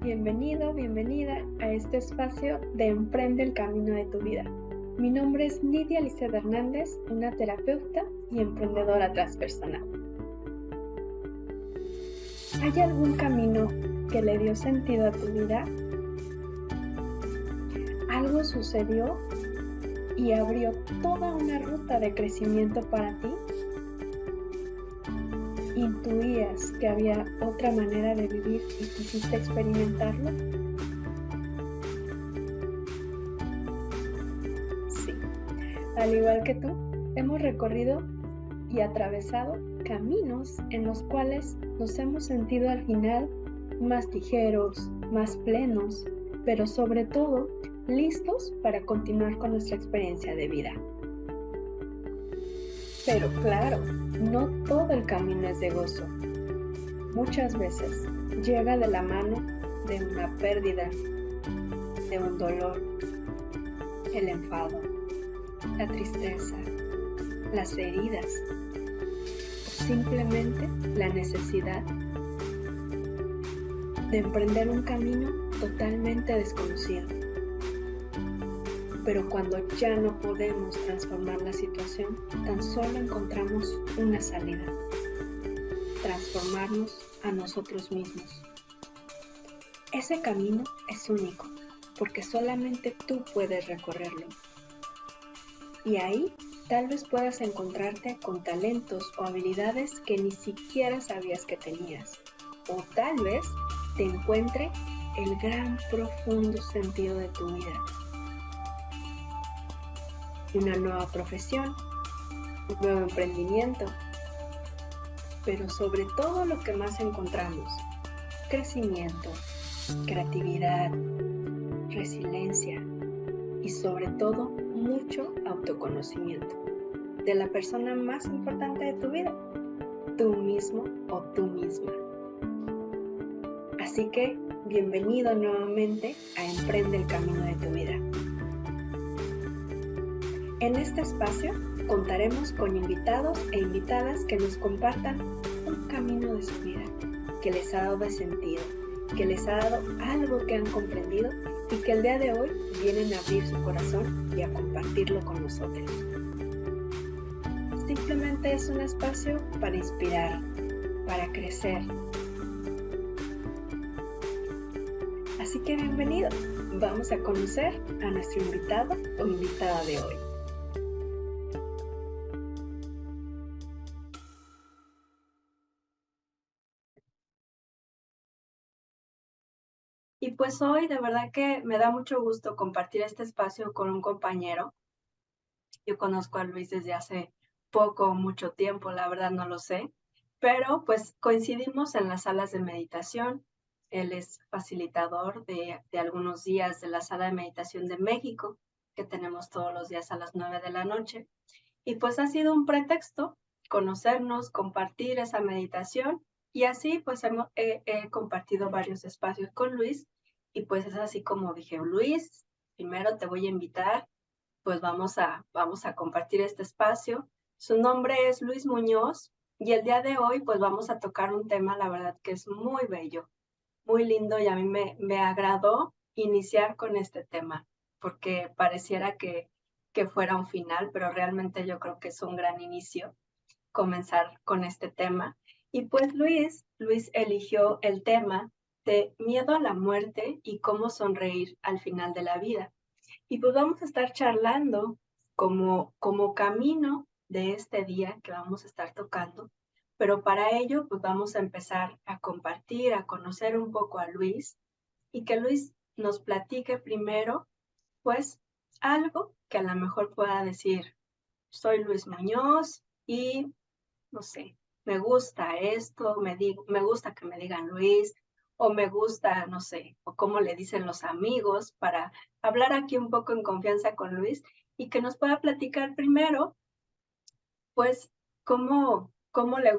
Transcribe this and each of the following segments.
Bienvenido, bienvenida a este espacio de Emprende el Camino de tu Vida. Mi nombre es Nidia Liceda Hernández, una terapeuta y emprendedora transpersonal. ¿Hay algún camino que le dio sentido a tu vida? ¿Algo sucedió y abrió toda una ruta de crecimiento para ti? ¿Intuías que había otra manera de vivir y quisiste experimentarlo? Sí, al igual que tú, hemos recorrido y atravesado caminos en los cuales nos hemos sentido al final más ligeros, más plenos, pero sobre todo listos para continuar con nuestra experiencia de vida. Pero claro, no todo el camino es de gozo. Muchas veces llega de la mano de una pérdida, de un dolor, el enfado, la tristeza, las heridas, o simplemente la necesidad de emprender un camino totalmente desconocido. Pero cuando ya no podemos transformar la situación, tan solo encontramos una salida: transformarnos a nosotros mismos. Ese camino es único, porque solamente tú puedes recorrerlo. Y ahí tal vez puedas encontrarte con talentos o habilidades que ni siquiera sabías que tenías. O tal vez te encuentre el gran profundo sentido de tu vida. Una nueva profesión, un nuevo emprendimiento, pero sobre todo lo que más encontramos: crecimiento, creatividad, resiliencia y sobre todo mucho autoconocimiento de la persona más importante de tu vida, tú mismo o tú misma. Así que bienvenido nuevamente a Emprende el Camino de tu Vida. En este espacio contaremos con invitados e invitadas que nos compartan un camino de su vida, que les ha dado sentido, que les ha dado algo que han comprendido y que el día de hoy vienen a abrir su corazón y a compartirlo con nosotros. Simplemente es un espacio para inspirar, para crecer. Así que bienvenido, vamos a conocer a nuestro invitado o invitada de hoy. Y pues hoy de verdad que me da mucho gusto compartir este espacio con un compañero. Yo conozco a Luis desde hace poco o mucho tiempo, la verdad no lo sé, pero pues coincidimos en las salas de meditación. Él es facilitador de algunos días de la sala de meditación de México, que tenemos todos los días a las 9 de la noche. Y pues ha sido un pretexto conocernos, compartir esa meditación, y así pues he compartido varios espacios con Luis. Y pues es así como dije: Luis, primero te voy a invitar, pues vamos a compartir este espacio. Su nombre es Luis Muñoz y el día de hoy pues vamos a tocar un tema, la verdad que es muy bello, muy lindo, y a mí me agradó iniciar con este tema, porque pareciera que fuera un final, pero realmente yo creo que es un gran inicio comenzar con este tema. Y pues Luis eligió el tema de miedo a la muerte y cómo sonreír al final de la vida. Y pues vamos a estar charlando como camino de este día que vamos a estar tocando, pero para ello pues vamos a empezar a compartir, a conocer un poco a Luis, y que Luis nos platique primero pues algo que a lo mejor pueda decir: soy Luis Muñoz y no sé, me gusta esto, me gusta que me digan Luis, o me gusta, no sé, o cómo le dicen los amigos, para hablar aquí un poco en confianza con Luis y que nos pueda platicar primero, pues, cómo le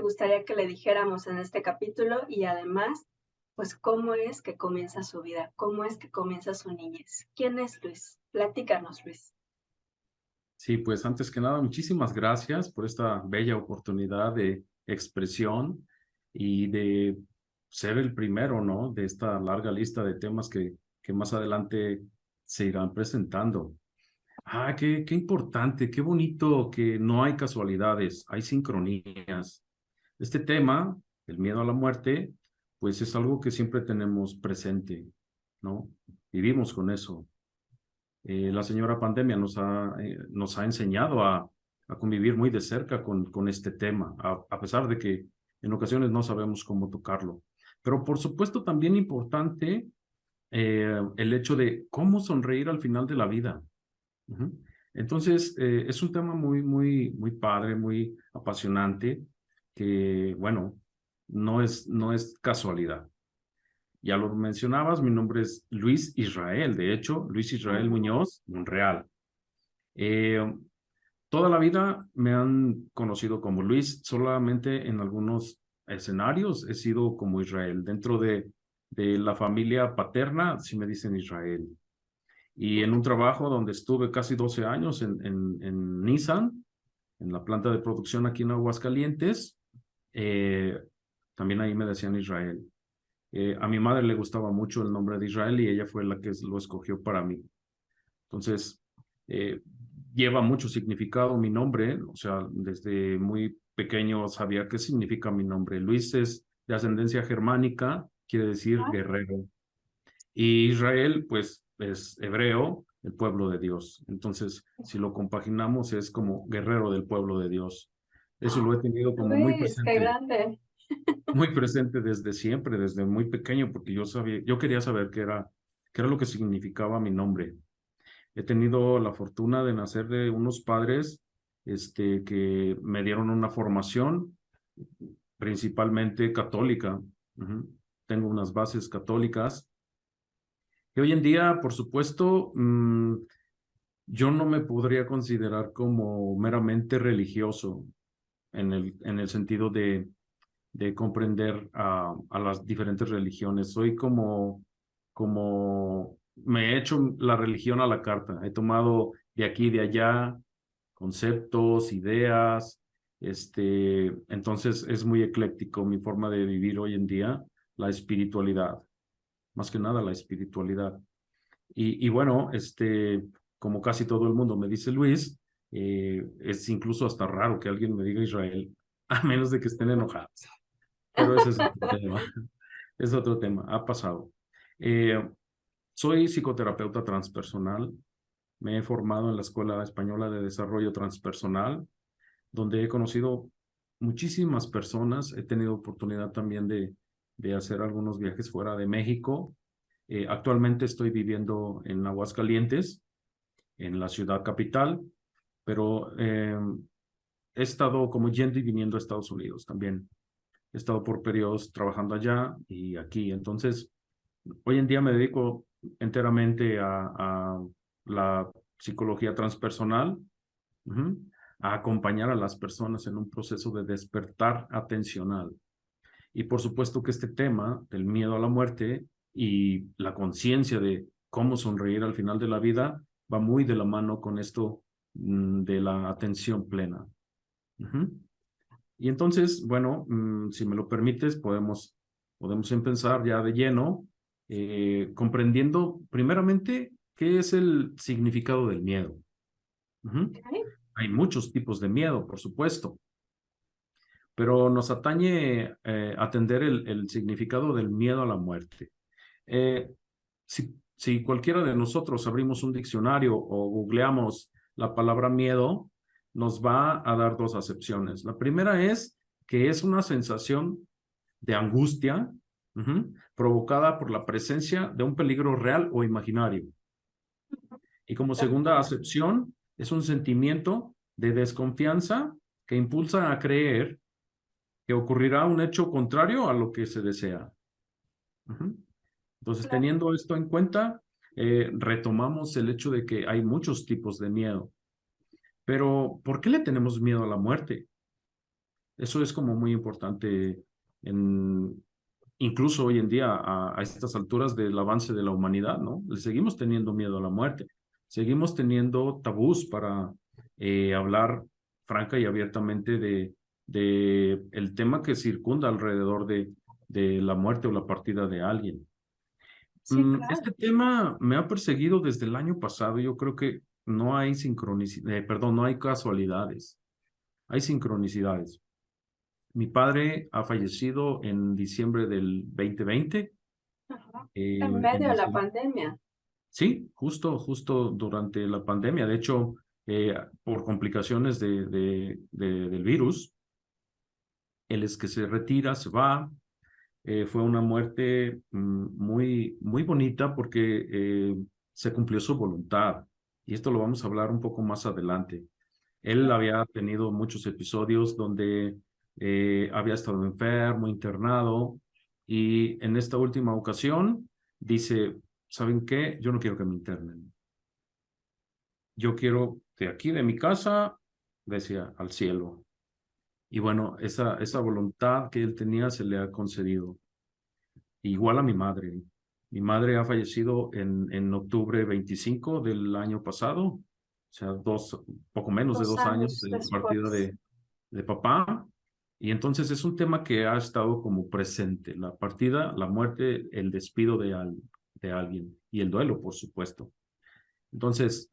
gustaría que le dijéramos en este capítulo, y además, pues, cómo es que comienza su vida, cómo es que comienza su niñez. ¿Quién es Luis? Platícanos, Luis. Sí, pues antes que nada, muchísimas gracias por esta bella oportunidad de expresión y de ser el primero, ¿no? De esta larga lista de temas que más adelante se irán presentando. Qué importante, qué bonito que no hay casualidades, hay sincronías. Este tema, el miedo a la muerte, pues es algo que siempre tenemos presente, ¿no? Vivimos con eso. La señora pandemia nos ha enseñado a convivir muy de cerca con este tema, a pesar de que en ocasiones no sabemos cómo tocarlo. Pero por supuesto también importante el hecho de cómo sonreír al final de la vida. Ujú. Entonces, es un tema muy padre, muy apasionante, que, bueno, no es casualidad. Ya lo mencionabas, mi nombre es Luis Israel, de hecho, Luis Israel Ujú. Muñoz, Monreal. Eh, Toda la vida me han conocido como Luis, solamente en algunos escenarios he sido como Israel. Dentro de la familia paterna, sí me dicen Israel. Y en un trabajo donde estuve casi 12 años en Nissan, en la planta de producción aquí en Aguascalientes, eh, también ahí me decían Israel. A mi madre le gustaba mucho el nombre de Israel y ella fue la que lo escogió para mí. Entonces, eh, lleva mucho significado mi nombre, o sea, desde muy pequeño sabía qué significa mi nombre. Luis es de ascendencia germánica, quiere decir Ah, guerrero. Y Israel, pues, es hebreo, el pueblo de Dios. Entonces, si lo compaginamos, es como guerrero del pueblo de Dios. Eso lo he tenido como Luis, qué grande. muy presente desde siempre, desde muy pequeño, porque yo quería saber qué era lo que significaba mi nombre. He tenido la fortuna de nacer de unos padres, que me dieron una formación principalmente católica. Ujú. Tengo unas bases católicas que hoy en día, por supuesto, yo no me podría considerar como meramente religioso en el sentido de comprender a las diferentes religiones. Soy como me he hecho la religión a la carta. He tomado de aquí y de allá conceptos, ideas. Entonces es muy ecléctico mi forma de vivir hoy en día, la espiritualidad, más que nada la espiritualidad. Y bueno, como casi todo el mundo me dice Luis, es incluso hasta raro que alguien me diga Israel, a menos de que estén enojados. Pero ese es otro tema. Es otro tema, ha pasado. Eh, Soy psicoterapeuta transpersonal. Me he formado en la Escuela Española de Desarrollo Transpersonal, donde he conocido muchísimas personas. He tenido oportunidad también de hacer algunos viajes fuera de México. Actualmente estoy viviendo en Aguascalientes, en la ciudad capital, pero he estado como yendo y viniendo a Estados Unidos también. He estado por periodos trabajando allá y aquí. Entonces, hoy en día me dedico enteramente a la psicología transpersonal, ujú, a acompañar a las personas en un proceso de despertar atencional. Y por supuesto que este tema del miedo a la muerte y la conciencia de cómo sonreír al final de la vida va muy de la mano con esto, de la atención plena. Ujú. Y entonces, bueno, si me lo permites, podemos empezar ya de lleno, comprendiendo primeramente qué es el significado del miedo. Ujú. Ok. Hay muchos tipos de miedo, por supuesto, pero nos atañe atender el significado del miedo a la muerte. Eh, si cualquiera de nosotros abrimos un diccionario o googleamos la palabra miedo, nos va a dar dos acepciones. La primera es que es una sensación de angustia, provocada por la presencia de un peligro real o imaginario. Y como segunda acepción, es un sentimiento de desconfianza que impulsa a creer que ocurrirá un hecho contrario a lo que se desea. Ujú. Entonces, Claro. teniendo esto en cuenta, retomamos el hecho de que hay muchos tipos de miedo. Pero, ¿por qué le tenemos miedo a la muerte? Eso es como muy importante, en, incluso hoy en día, a estas alturas del avance de la humanidad, ¿no? Le seguimos teniendo miedo a la muerte. Seguimos teniendo tabús para hablar franca y abiertamente de el tema que circunda alrededor de la muerte o la partida de alguien. Sí, Este claro. tema me ha perseguido desde el año pasado. Yo creo que no hay perdón, no hay casualidades, hay sincronicidades. Mi padre ha fallecido en diciembre del 2020. Ajá. En En medio de la diciembre. pandemia. Sí, justo durante la pandemia. De hecho, por complicaciones del virus, él es que se retira, se va. Fue una muerte muy bonita porque se cumplió su voluntad. Y esto lo vamos a hablar un poco más adelante. Él Claro. había tenido muchos episodios donde había estado enfermo, internado, y en esta última ocasión dice, ¿saben qué? Yo no quiero que me internen. Yo quiero de aquí, de mi casa, decía, al cielo. Y bueno, esa voluntad que él tenía se le ha concedido. Igual a mi madre. Mi madre ha fallecido en octubre 25 del año pasado, o sea, poco menos de Dos 2 años años de la partida después. de papá. Y entonces es un tema que ha estado como presente, la partida, la muerte, el despido de alguien y el duelo, por supuesto. Entonces,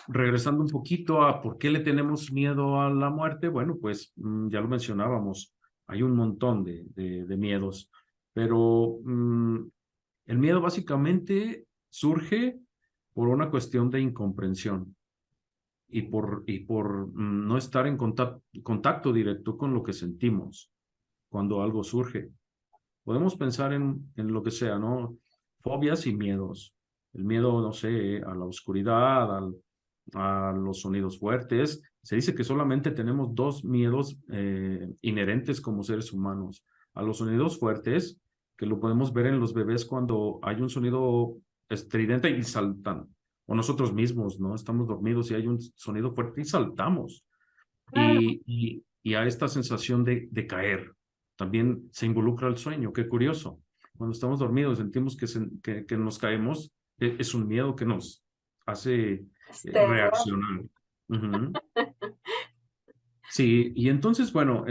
regresando un poquito a por qué le tenemos miedo a la muerte, bueno, pues ya lo mencionábamos, hay un montón de miedos, pero el miedo básicamente surge por una cuestión de incomprensión y por no estar en contacto directo con lo que sentimos cuando algo surge. Podemos pensar en lo que sea, ¿no? Fobias y miedos. El miedo, no sé, a la oscuridad, a los sonidos fuertes. Se dice que solamente tenemos dos miedos inherentes como seres humanos. A los sonidos fuertes, que lo podemos ver en los bebés cuando hay un sonido estridente y saltan. O nosotros mismos, ¿no? Estamos dormidos y hay un sonido fuerte y saltamos Claro. y a esta sensación de caer. También se involucra el sueño, qué curioso. Cuando estamos dormidos sentimos que nos caemos, es un miedo que nos hace Es terror. reaccionar. Ujú. Sí, y entonces, bueno,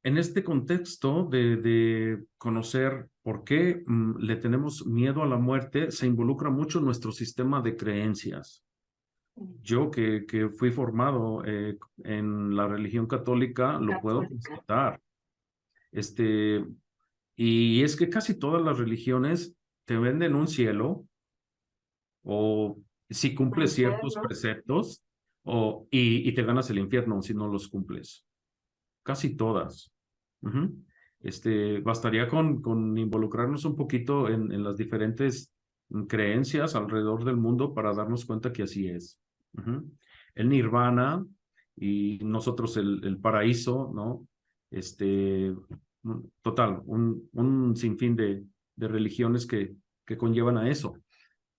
en este contexto de conocer por qué le tenemos miedo a la muerte, se involucra mucho nuestro sistema de creencias. Yo que fui formado en la religión católica, lo puedo Católica. constatar. Este, y es que casi todas las religiones te venden un cielo o si Un cumples ciertos infierno. preceptos y te ganas el infierno si no los cumples. Casi todas. Ujú. Bastaría con involucrarnos un poquito en las diferentes creencias alrededor del mundo para darnos cuenta que así es. Ujú. El nirvana y nosotros el paraíso, ¿no? Total, un sinfín de religiones que conllevan a eso.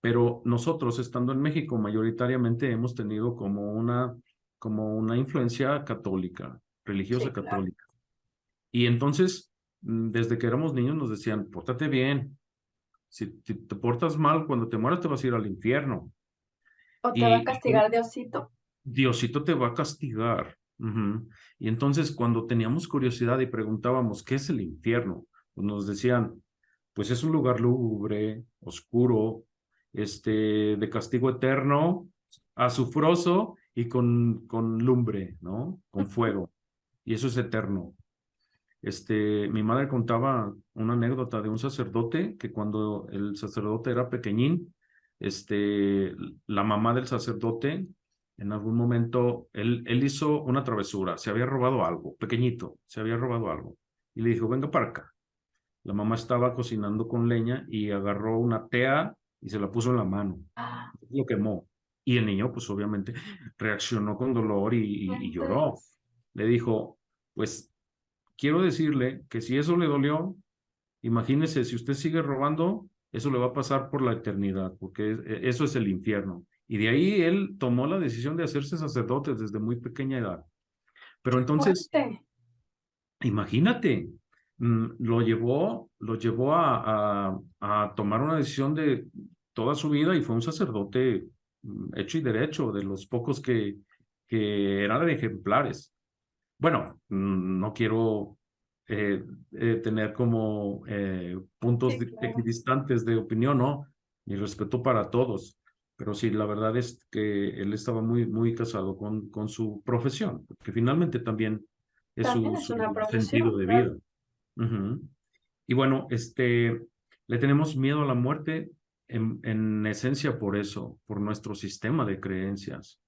Pero nosotros, estando en México, mayoritariamente hemos tenido como una influencia católica, religiosa Sí, claro. católica. Y entonces, desde que éramos niños nos decían, pórtate bien, si te portas mal, cuando te mueras te vas a ir al infierno. O te va a Y castigar Diosito. Diosito te va a castigar. Ujú. Y entonces, cuando teníamos curiosidad y preguntábamos, ¿qué es el infierno? Pues nos decían, pues es un lugar lúgubre, oscuro, de castigo eterno, azufroso y con lumbre, ¿no? Con fuego. Y eso es eterno. Mi madre contaba una anécdota de un sacerdote que cuando el sacerdote era pequeñín, la mamá del sacerdote, en algún momento, él hizo una travesura, se había robado algo, pequeñito, se había robado algo. Y le dijo, venga para acá. La mamá estaba cocinando con leña y agarró una tea y se la puso en la mano. Ah, Lo quemó. Y el niño, pues obviamente, reaccionó con dolor y lloró. entonces, Le dijo, pues quiero decirle que si eso le dolió, imagínese, si usted sigue robando, eso le va a pasar por la eternidad, porque eso es el infierno. Y de ahí él tomó la decisión de hacerse sacerdote desde muy pequeña edad. Pero qué entonces, fuerte. imagínate, lo llevó a tomar una decisión de toda su vida y fue un sacerdote hecho y derecho, de los pocos que eran ejemplares. Bueno, no quiero tener como puntos Sí, claro. equidistantes de opinión, ¿no? Y respeto para todos. Pero sí, la verdad es que él estaba muy, muy casado con su profesión, porque finalmente también es También es su una sentido profesión, de claro. vida. Ujú. Y bueno, le tenemos miedo a la muerte en esencia por eso, por nuestro sistema de creencias,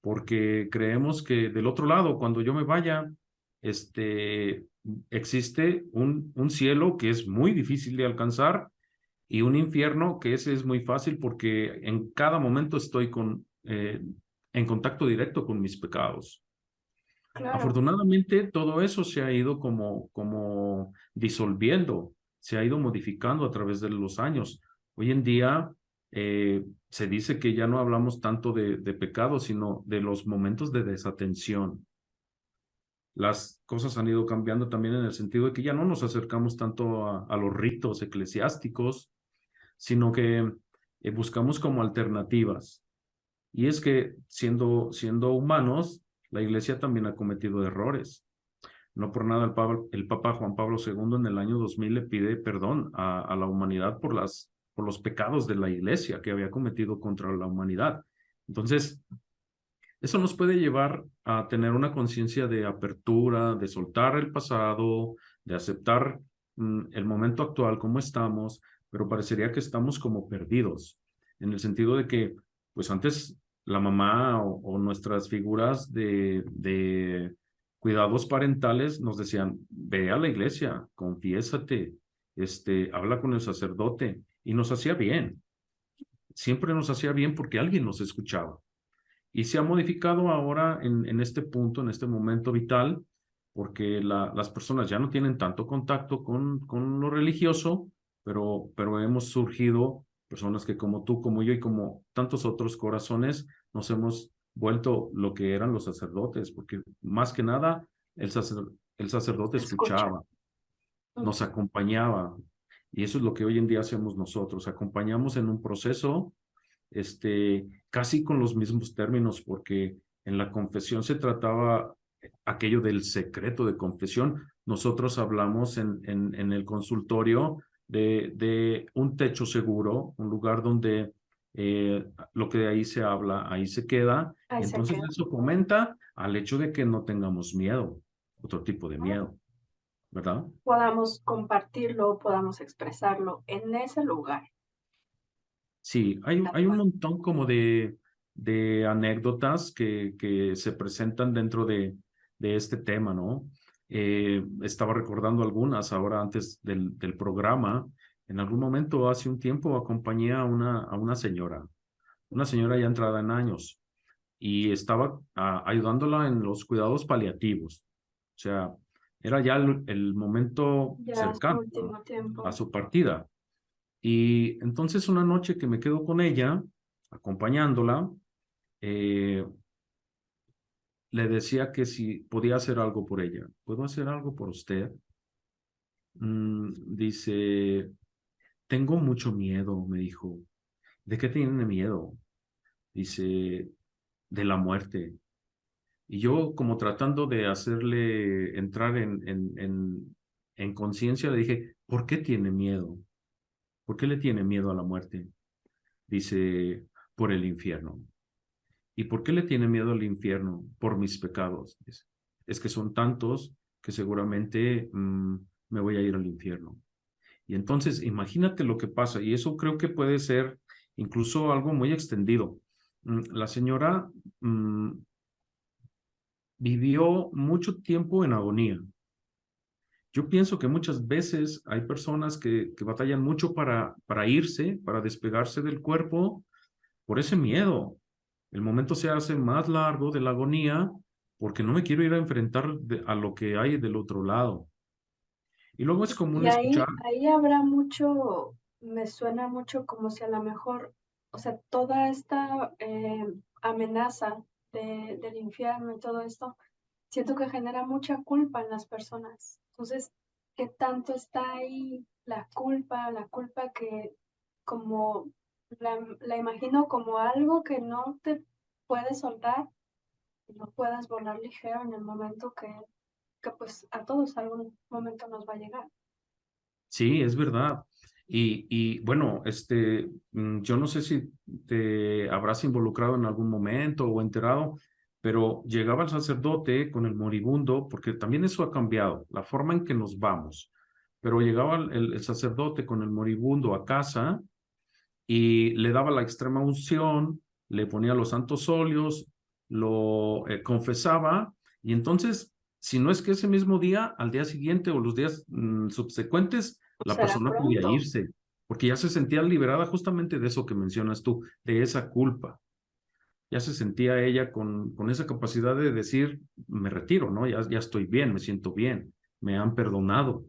porque creemos que del otro lado, cuando yo me vaya, este, existe un cielo que es muy difícil de alcanzar y un infierno que ese es muy fácil porque en cada momento estoy en contacto directo con mis pecados. Claro, Afortunadamente, todo eso se ha ido como disolviendo, se ha ido modificando a través de los años. Hoy en día se dice que ya no hablamos tanto de pecados, sino de los momentos de desatención. Las cosas han ido cambiando también en el sentido de que ya no nos acercamos tanto a los ritos eclesiásticos, sino que buscamos como alternativas. Y es que siendo humanos, la iglesia también ha cometido errores. No por nada el Papa Juan Pablo II en el año 2000 le pide perdón a la humanidad por los pecados de la iglesia que había cometido contra la humanidad. Entonces, eso nos puede llevar a tener una conciencia de apertura, de soltar el pasado, de aceptar el momento actual como estamos, pero parecería que estamos como perdidos, en el sentido de que, pues antes la mamá o nuestras figuras de cuidados parentales nos decían, ve a la iglesia, confiésate, habla con el sacerdote, y nos hacía bien, siempre nos hacía bien porque alguien nos escuchaba. Y se ha modificado ahora en este punto, en este momento vital, porque las personas ya no tienen tanto contacto con lo religioso, pero hemos surgido personas que como tú, como yo y como tantos otros corazones, nos hemos vuelto lo que eran los sacerdotes, porque más que nada el, sacer- el sacerdote escucha. escuchaba, nos Ujú. acompañaba, y eso es lo que hoy en día hacemos nosotros, acompañamos en un proceso casi con los mismos términos, porque en la confesión se trataba aquello del secreto de confesión. Nosotros hablamos en el consultorio de un techo seguro, un lugar donde lo que de ahí se habla, ahí se queda, Ahí y se entonces queda. eso comenta al hecho de que no tengamos miedo, otro tipo de ¿No? miedo, ¿verdad? Podamos compartirlo, podamos expresarlo en ese lugar, Sí, tal hay un cual. montón como de anécdotas que se presentan dentro de este tema, ¿no? Estaba recordando algunas ahora antes del programa. En algún momento, hace un tiempo, acompañé a una señora ya entrada en años, y estaba ayudándola en los cuidados paliativos. O sea, era ya el momento Ya es su cercano último a tiempo. su partida. Y entonces una noche que me quedo con ella, acompañándola, eh, le decía que si podía hacer algo por ella. ¿Puedo hacer algo por usted? Dice, tengo mucho miedo, me dijo. ¿De qué tiene miedo? Dice, de la muerte. Y yo como tratando de hacerle entrar en conciencia, le dije, ¿por qué tiene miedo? ¿Por qué le tiene miedo a la muerte? Dice, por el infierno. ¿Y por qué le tiene miedo al infierno? Por mis pecados. Dice. Es que son tantos que seguramente me voy a ir al infierno. Y entonces, imagínate lo que pasa, y eso creo que puede ser incluso algo muy extendido. La señora mm, vivió mucho tiempo en agonía. Yo pienso que muchas veces hay personas que batallan mucho para irse, para despegarse del cuerpo, por ese miedo. El momento se hace más largo de la agonía porque no me quiero ir a enfrentar a lo que hay del otro lado. Y luego es común Y escuchar, ahí habrá mucho, me suena mucho como si a lo mejor, o sea, toda esta amenaza del infierno y todo esto, siento que genera mucha culpa en las personas. Entonces, ¿qué tanto está ahí la culpa que como la imagino como algo que no te puedes soltar, y no puedas volar ligero en el momento que porque pues a todos algún momento nos va a llegar. Sí, es verdad. Y bueno, yo no sé si te habrás involucrado en algún momento o enterado, pero llegaba el sacerdote con el moribundo, porque también eso ha cambiado, la forma en que nos vamos. Pero llegaba el sacerdote con el moribundo a casa y le daba la extrema unción, le ponía los santos óleos, lo confesaba, y entonces, si no es que ese mismo día, al día siguiente o los días subsecuentes, Pues la será persona podía pronto. irse, porque ya se sentía liberada justamente de eso que mencionas tú, de esa culpa. Ya se sentía ella con esa capacidad de decir, me retiro, ¿no? Ya estoy bien, me siento bien, me han perdonado.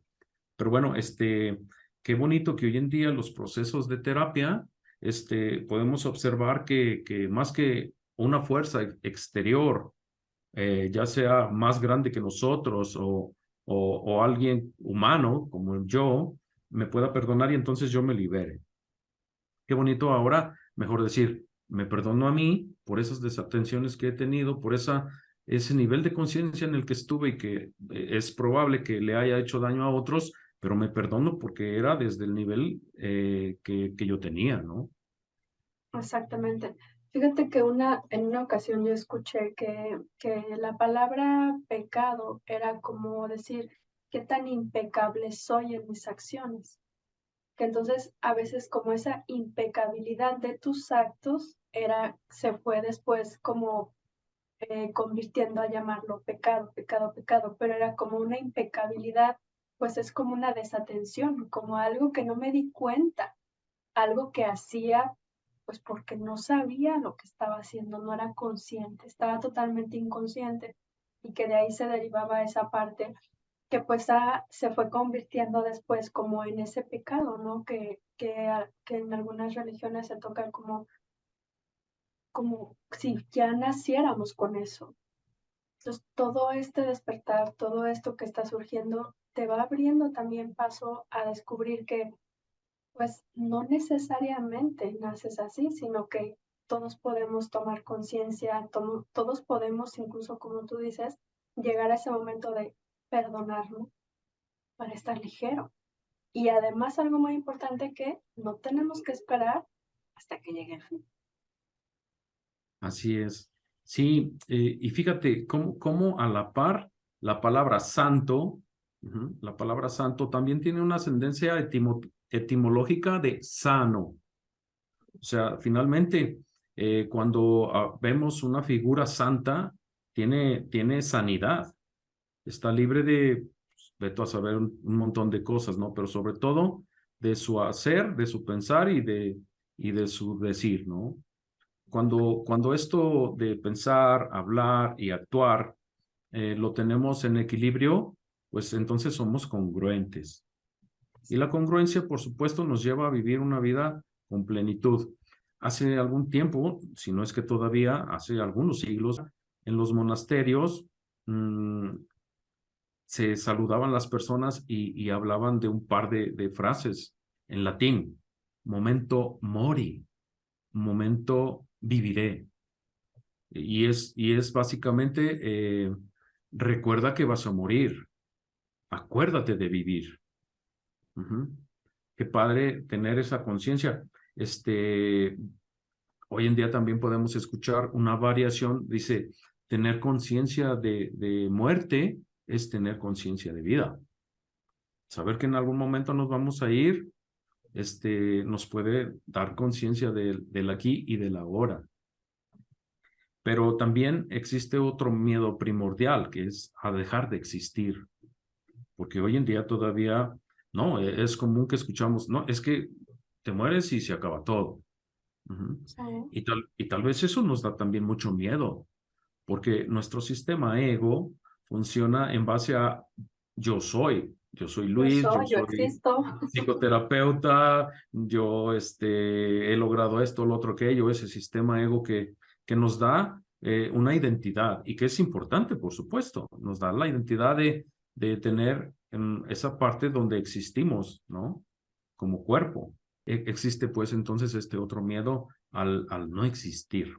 Pero bueno, qué bonito que hoy en día los procesos de terapia, podemos observar que más que una fuerza exterior, ya sea más grande que nosotros o alguien humano como yo, me pueda perdonar y entonces yo me libere. Qué bonito ahora, mejor decir, me perdono a mí por esas desatenciones que he tenido, por ese nivel de conciencia en el que estuve y que es probable que le haya hecho daño a otros, pero me perdono porque era desde el nivel que yo tenía, ¿no? Exactamente. Fíjate que en una ocasión yo escuché que la palabra pecado era como decir, qué tan impecable soy en mis acciones. Que entonces a veces como esa impecabilidad de tus actos se fue después como convirtiendo a llamarlo pecado, pecado, pecado, pero era como una impecabilidad, pues es como una desatención, como algo que no me di cuenta, algo que hacía, pues porque no sabía lo que estaba haciendo, no era consciente, estaba totalmente inconsciente y que de ahí se derivaba esa parte que pues se fue convirtiendo después como en ese pecado, ¿no? Que en algunas religiones se toca como si ya naciéramos con eso. Entonces, todo este despertar, todo esto que está surgiendo, te va abriendo también paso a descubrir que pues no necesariamente naces así, sino que todos podemos tomar conciencia, todos podemos, incluso como tú dices, llegar a ese momento de perdonarnos para estar ligero. Y además algo muy importante que no tenemos que esperar hasta que llegue el fin. Así es. Sí, y fíjate cómo a la par la palabra santo, la palabra santo también tiene una ascendencia etimológica de sano. O sea, finalmente, cuando vemos una figura santa, tiene sanidad, está libre de, pues, vete a saber un montón de cosas, ¿no? Pero sobre todo de su hacer, de su pensar y de su decir, ¿no? Cuando esto de pensar, hablar y actuar lo tenemos en equilibrio, pues entonces somos congruentes. Y la congruencia, por supuesto, nos lleva a vivir una vida con plenitud. Hace algún tiempo, si no es que todavía, hace algunos siglos, en los monasterios se saludaban las personas y hablaban de un par de frases en latín. Momento mori, momento viviré. Y es básicamente, recuerda que vas a morir, acuérdate de vivir. Ujú. Qué padre tener esa conciencia. Hoy en día también podemos escuchar una variación, dice, tener conciencia de muerte es tener conciencia de vida. Saber que en algún momento nos vamos a ir, nos puede dar conciencia del aquí y del ahora. Pero también existe otro miedo primordial, que es a dejar de existir, porque hoy en día todavía, no, es común que escuchamos, no, es que te mueres y se acaba todo. Ujú. Sí, Y tal vez eso nos da también mucho miedo, porque nuestro sistema ego funciona en base a yo soy yo Luis, yo soy, yo soy existo. psicoterapeuta, yo he logrado esto, lo otro, aquello, ese sistema ego que nos da una identidad y que es importante, por supuesto, nos da la identidad de tener esa parte donde existimos, ¿no? Como cuerpo. Existe pues entonces este otro miedo al no existir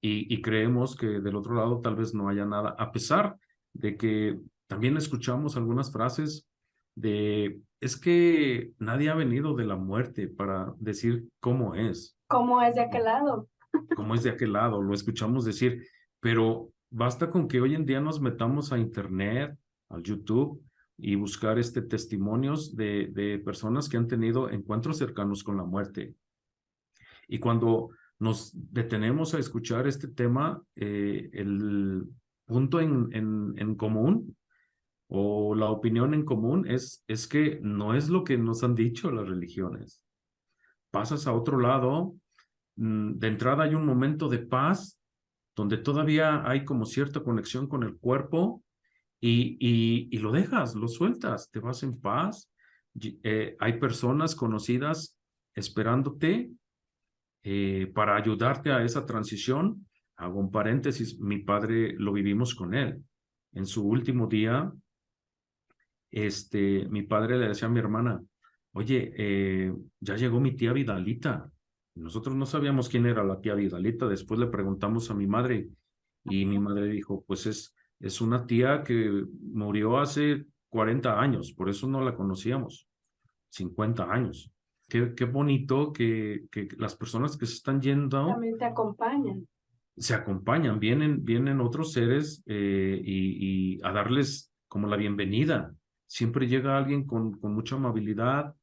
y creemos que del otro lado tal vez no haya nada, a pesar de que también escuchamos algunas frases de, es que nadie ha venido de la muerte para decir cómo es, ¿Cómo es de aquel lado? cómo es de aquel lado, lo escuchamos decir, pero basta con que hoy en día nos metamos a internet, al YouTube y buscar testimonios de personas que han tenido encuentros cercanos con la muerte. Y cuando nos detenemos a escuchar este tema, el punto en común o la opinión en común es que no es lo que nos han dicho las religiones. Pasas a otro lado, de entrada hay un momento de paz donde todavía hay como cierta conexión con el cuerpo y lo dejas, lo sueltas, te vas en paz. Hay personas conocidas esperándote para ayudarte a esa transición. Hago un paréntesis, mi padre lo vivimos con él. En su último día, mi padre le decía a mi hermana, oye, ya llegó mi tía Vidalita. Nosotros no sabíamos quién era la tía Vidalita. Después le preguntamos a mi madre y mi madre dijo, pues es una tía que murió hace 40 años, por eso no la conocíamos, 50 años. Qué bonito que las personas que se están yendo También te acompañan. se acompañan, vienen otros seres y a darles como la bienvenida. Siempre llega alguien con mucha amabilidad,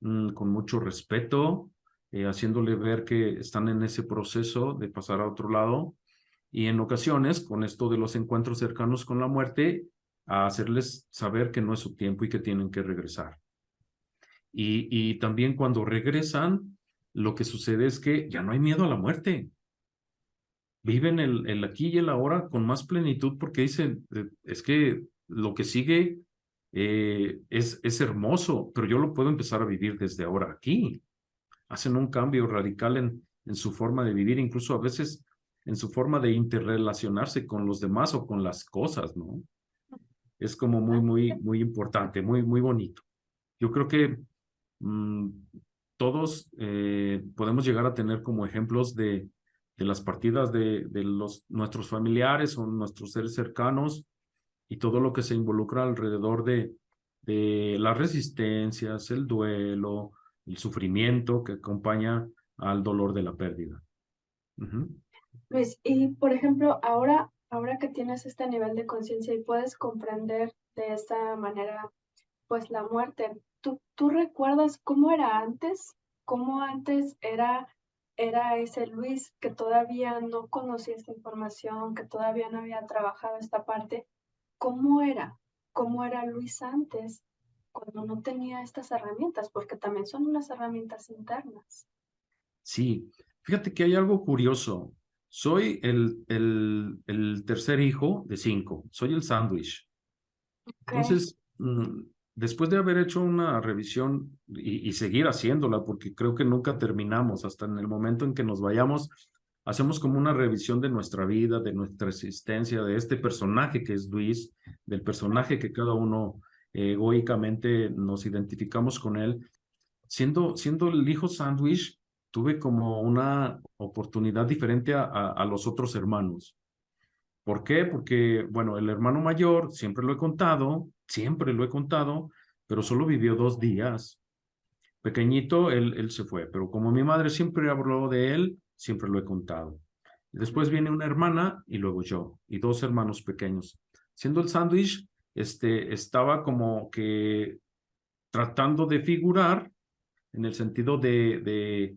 con mucho respeto, haciéndole ver que están en ese proceso de pasar a otro lado. Y en ocasiones, con esto de los encuentros cercanos con la muerte, a hacerles saber que no es su tiempo y que tienen que regresar. Y también cuando regresan, lo que sucede es que ya no hay miedo a la muerte. Viven el aquí y el ahora con más plenitud porque dicen, es que lo que sigue es hermoso, pero yo lo puedo empezar a vivir desde ahora aquí. Hacen un cambio radical en su forma de vivir, incluso a veces en su forma de interrelacionarse con los demás o con las cosas, ¿no? Es como muy importante, muy bonito. Yo creo que mm, todos podemos llegar a tener como ejemplos de las partidas de nuestros familiares o nuestros seres cercanos y todo lo que se involucra alrededor de las resistencias, el duelo, el sufrimiento que acompaña al dolor de la pérdida. Ujú. Luis, y por ejemplo, ahora que tienes este nivel de conciencia y puedes comprender de esta manera, pues la muerte, ¿tú recuerdas cómo era antes? ¿Cómo antes era ese Luis que todavía no conocía esta información, que todavía no había trabajado esta parte? ¿Cómo era? ¿Cómo era Luis antes cuando no tenía estas herramientas? Porque también son unas herramientas internas. Sí, fíjate que hay algo curioso. Soy el tercer hijo de 5, soy el sándwich. Okay. Entonces, después de haber hecho una revisión y seguir haciéndola, porque creo que nunca terminamos, hasta en el momento en que nos vayamos, hacemos como una revisión de nuestra vida, de nuestra existencia, de este personaje que es Luis, del personaje que cada uno egoicamente nos identificamos con él. Siendo el hijo sándwich, tuve como una oportunidad diferente a los otros hermanos. ¿Por qué? Porque, bueno, el hermano mayor, siempre lo he contado, pero solo vivió 2 días. Pequeñito, él se fue, pero como mi madre siempre habló de él, siempre lo he contado. Después viene una hermana y luego yo, y 2 hermanos pequeños. Siendo el sándwich, estaba como que tratando de figurar en el sentido de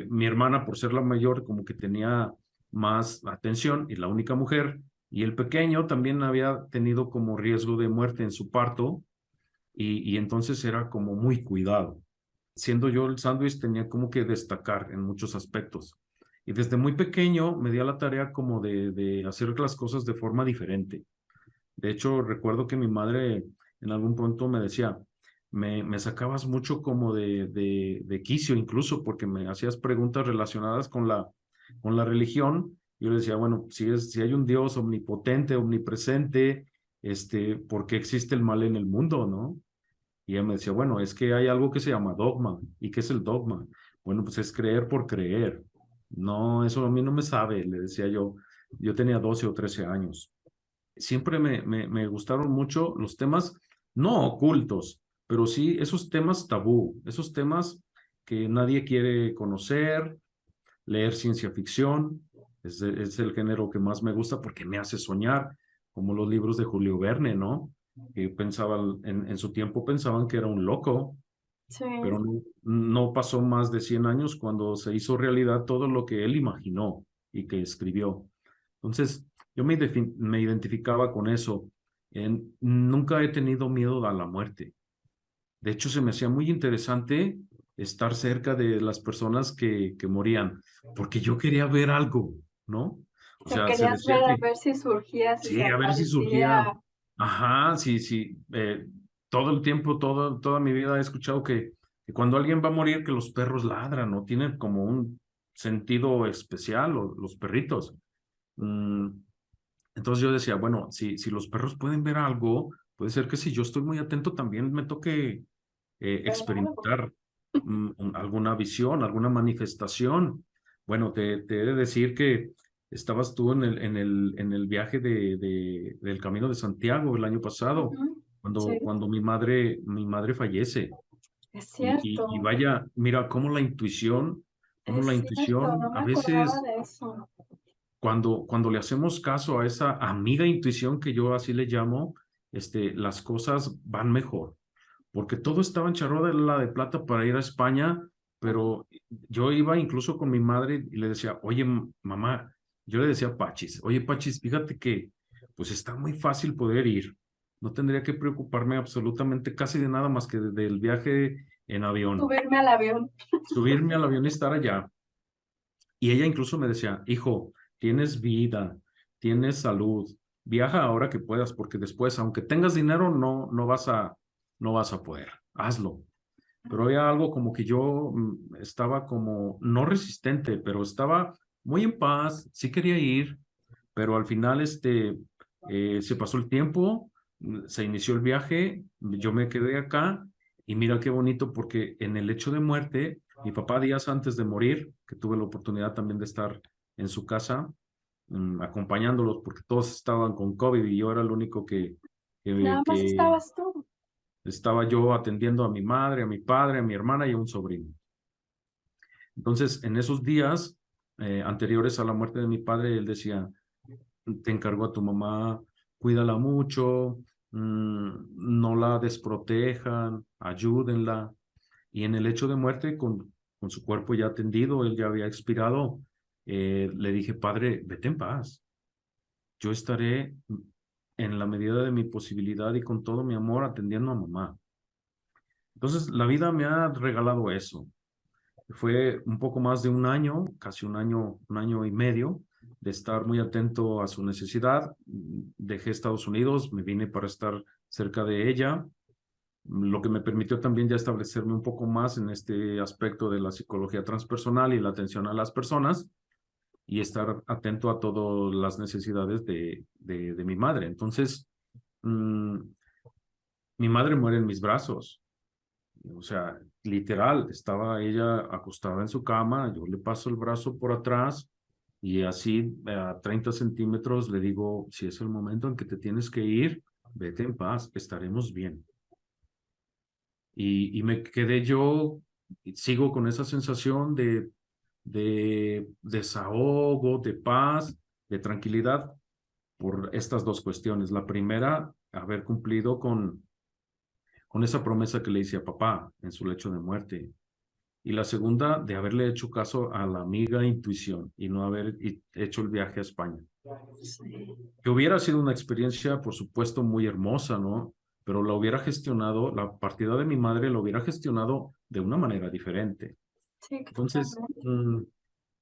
mi hermana, por ser la mayor, como que tenía más atención y la única mujer, y el pequeño también había tenido como riesgo de muerte en su parto, y entonces era como muy cuidado. Siendo yo el sándwich, tenía como que destacar en muchos aspectos. Y desde muy pequeño me di a la tarea como de hacer las cosas de forma diferente. De hecho, recuerdo que mi madre en algún punto me decía, me sacabas mucho como de quicio incluso porque me hacías preguntas relacionadas con la religión. Yo le decía, bueno, si hay un Dios omnipotente, omnipresente, ¿por qué existe el mal en el mundo, no? Y ella me decía, bueno, es que hay algo que se llama dogma. ¿Y qué es el dogma? Bueno, pues es creer por creer. No, eso a mí no me sabe, le decía yo. Yo tenía 12 o 13 años. siempre me gustaron mucho los temas, no ocultos, pero sí esos temas tabú, esos temas que nadie quiere conocer, leer ciencia ficción, es el género que más me gusta porque me hace soñar, como los libros de Julio Verne, ¿no? Que pensaban, en su tiempo pensaban que era un loco, Sí, pero no pasó más de 100 años cuando se hizo realidad todo lo que él imaginó y que escribió. Entonces, yo me identificaba con eso. Nunca he tenido miedo a la muerte. De hecho, se me hacía muy interesante estar cerca de las personas que morían, porque yo quería ver algo, ¿no? O te sea, se querías decía ver a que ver si surgía, si se sí, a ver si surgía. aparecía. Ajá, sí, sí. Todo el tiempo, toda mi vida he escuchado que cuando alguien va a morir, que los perros ladran, ¿no? Tienen como un sentido especial, los perritos. Mm, entonces yo decía, bueno, si los perros pueden ver algo, puede ser que si yo estoy muy atento también me toque Ver algo. experimentar alguna visión, alguna manifestación. Bueno, te he de decir que estabas tú en el viaje del Camino de Santiago el año pasado, Ujú. cuando, Sí, cuando mi madre fallece. es Y cierto, vaya, mira, cómo es la cierto, no intuición me a acordaba veces de eso. cuando le hacemos caso a esa amiga intuición que yo así le llamo, las cosas van mejor. Porque todo estaba en charola de plata para ir a España, pero yo iba incluso con mi madre y le decía, oye, mamá, yo le decía a Pachis, oye, Pachis, fíjate que pues está muy fácil poder ir. No tendría que preocuparme absolutamente casi de nada más que del viaje en avión. Subirme al avión. Subirme al avión y estar allá. Y ella incluso me decía, hijo, tienes vida, tienes salud, viaja ahora que puedas, porque después, aunque tengas dinero, no vas a poder. Hazlo. Pero había algo como que yo estaba como, no resistente, pero estaba muy en paz, sí quería ir, pero al final se pasó el tiempo, se inició el viaje, yo me quedé acá y mira qué bonito porque en el hecho de muerte, mi papá días antes de morir, que tuve la oportunidad también de estar en su casa, acompañándolos porque todos estaban con COVID y yo era el único Nada más que estabas tú. estaba yo atendiendo a mi madre, a mi padre, a mi hermana y a un sobrino. Entonces, en esos días anteriores a la muerte de mi padre, él decía, te encargo a tu mamá, cuídala mucho, no la desprotejan, ayúdenla. Y en el hecho de muerte, con su cuerpo ya tendido, él ya había expirado, le dije, padre, vete en paz. Yo estaré en la medida de mi posibilidad y con todo mi amor atendiendo a mamá. Entonces, la vida me ha regalado eso. Fue un poco más de un año, casi un año y medio, de estar muy atento a su necesidad. Dejé Estados Unidos, me vine para estar cerca de ella, lo que me permitió también ya establecerme un poco más en este aspecto de la psicología transpersonal y la atención a las personas y estar atento a todas las necesidades de mi madre. Entonces, mm, mi madre muere en mis brazos. O sea, literal, estaba ella acostada en su cama, yo le paso el brazo por atrás y así a 30 centímetros le digo, si es el momento en que te tienes que ir, vete en paz, estaremos bien. Y me quedé yo, sigo con esa sensación de desahogo, de paz, de tranquilidad por estas dos cuestiones. La primera, haber cumplido con esa promesa que le hice a papá en su lecho de muerte. Y la segunda, de haberle hecho caso a la amiga intuición y no haber hecho el viaje a España. Sí, Que hubiera sido una experiencia, por supuesto, muy hermosa, ¿no? Pero la hubiera gestionado, la partida de mi madre la hubiera gestionado de una manera diferente. sí, Entonces, totalmente.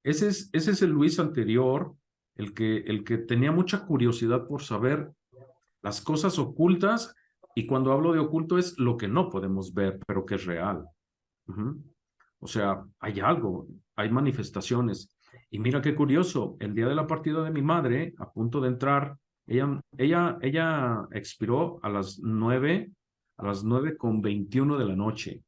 ese es el Luis anterior, el que tenía mucha curiosidad por saber las cosas ocultas, y cuando hablo de oculto es lo que no podemos ver, pero que es real. Ujú. O sea, hay algo, hay manifestaciones. Y mira qué curioso, el día de la partida de mi madre, a punto de entrar, ella expiró a las 9:21 de la noche.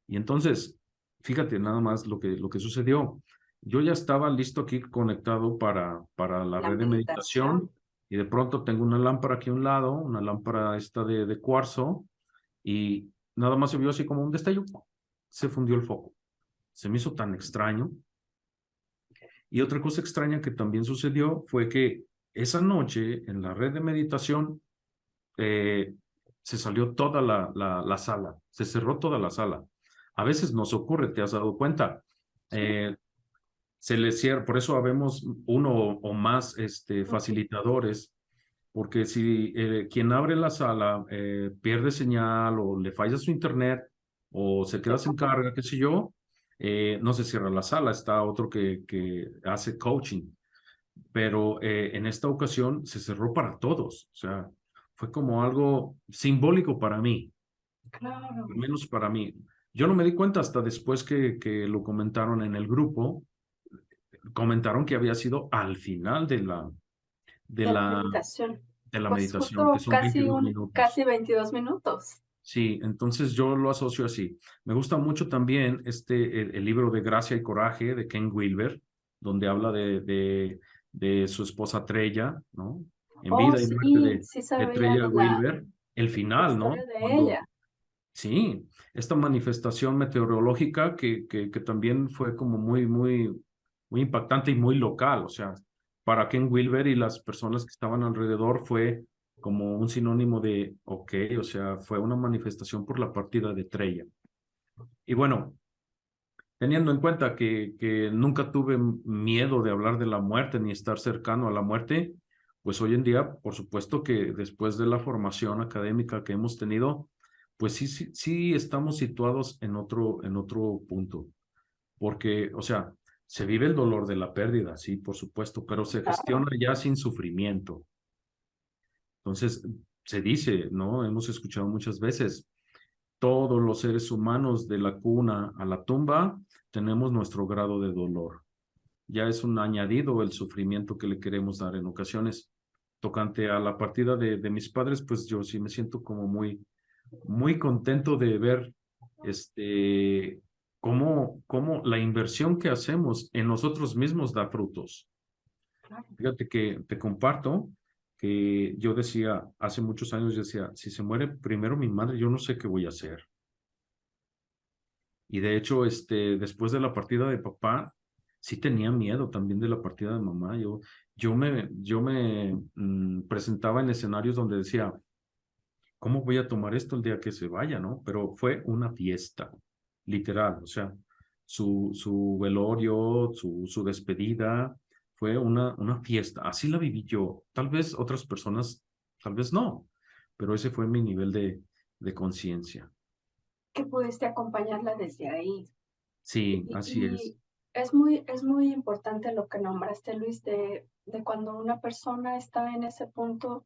Y entonces, fíjate nada más lo que sucedió. Yo ya estaba listo aquí conectado para la La red de meditación. meditación y de pronto tengo una lámpara aquí a un lado, una lámpara esta de cuarzo, y nada más se vio así como un destello, se fundió el foco. Se me hizo tan extraño. Y otra cosa extraña que también sucedió fue que esa noche en la red de meditación eh, se salió toda la sala, se cerró toda la sala. A veces nos ocurre, ¿te has dado cuenta? Sí. Eh, Se le cierra, por eso habemos uno o más Ujú. facilitadores, porque si quien abre la sala pierde señal o le falla su internet o se queda sin carga, qué sé yo, no se cierra la sala, está otro que hace coaching, pero en esta ocasión se cerró para todos, o sea, fue como algo simbólico para mí, Claro. al menos para mí. Yo no me di cuenta hasta después que lo comentaron en el grupo, comentaron que había sido al final de De la la, meditación. de la Pues meditación, que justo son 22 minutos. casi 22 minutos. Sí, entonces yo lo asocio así. Me gusta mucho también el libro de Gracia y Coraje de Ken Wilber, donde habla de su esposa Trella, ¿no? En Oh, vida y muerte sí, sí de sabía Trella de Wilber, el la final, ¿no? historia de Cuando, ella. sí, esta manifestación meteorológica que también fue como muy impactante y muy local. O sea, para Ken Wilber y las personas que estaban alrededor fue como un sinónimo de, ok, o sea, fue una manifestación por la partida de Trella. Y bueno, teniendo en cuenta que nunca tuve miedo de hablar de la muerte ni estar cercano a la muerte, pues hoy en día, por supuesto que después de la formación académica que hemos tenido, pues sí estamos situados en otro punto, porque, o sea, se vive el dolor de la pérdida, sí, por supuesto, pero se Claro. gestiona ya sin sufrimiento. Entonces, se dice, ¿no? Hemos escuchado muchas veces, todos los seres humanos de la cuna a la tumba tenemos nuestro grado de dolor. Ya es un añadido el sufrimiento que le queremos dar en ocasiones. Tocante a la partida de mis padres, pues yo sí me siento como muy contento de ver cómo la inversión que hacemos en nosotros mismos da frutos. Claro. Fíjate que te comparto que yo decía, hace muchos años decía, si se muere primero mi madre, yo no sé qué voy a hacer. Y de hecho, después de la partida de papá, sí tenía miedo también de la partida de mamá. Yo me presentaba en escenarios donde decía, ¿cómo voy a tomar esto el día que se vaya, no? Pero fue una fiesta, literal. O sea, su velorio, su despedida, fue una fiesta. Así la viví yo. Tal vez otras personas, tal vez no, pero ese fue mi nivel de conciencia. Que pudiste acompañarla desde ahí. Sí, Y, así es. es muy importante lo que nombraste, Luis, de cuando una persona está en ese punto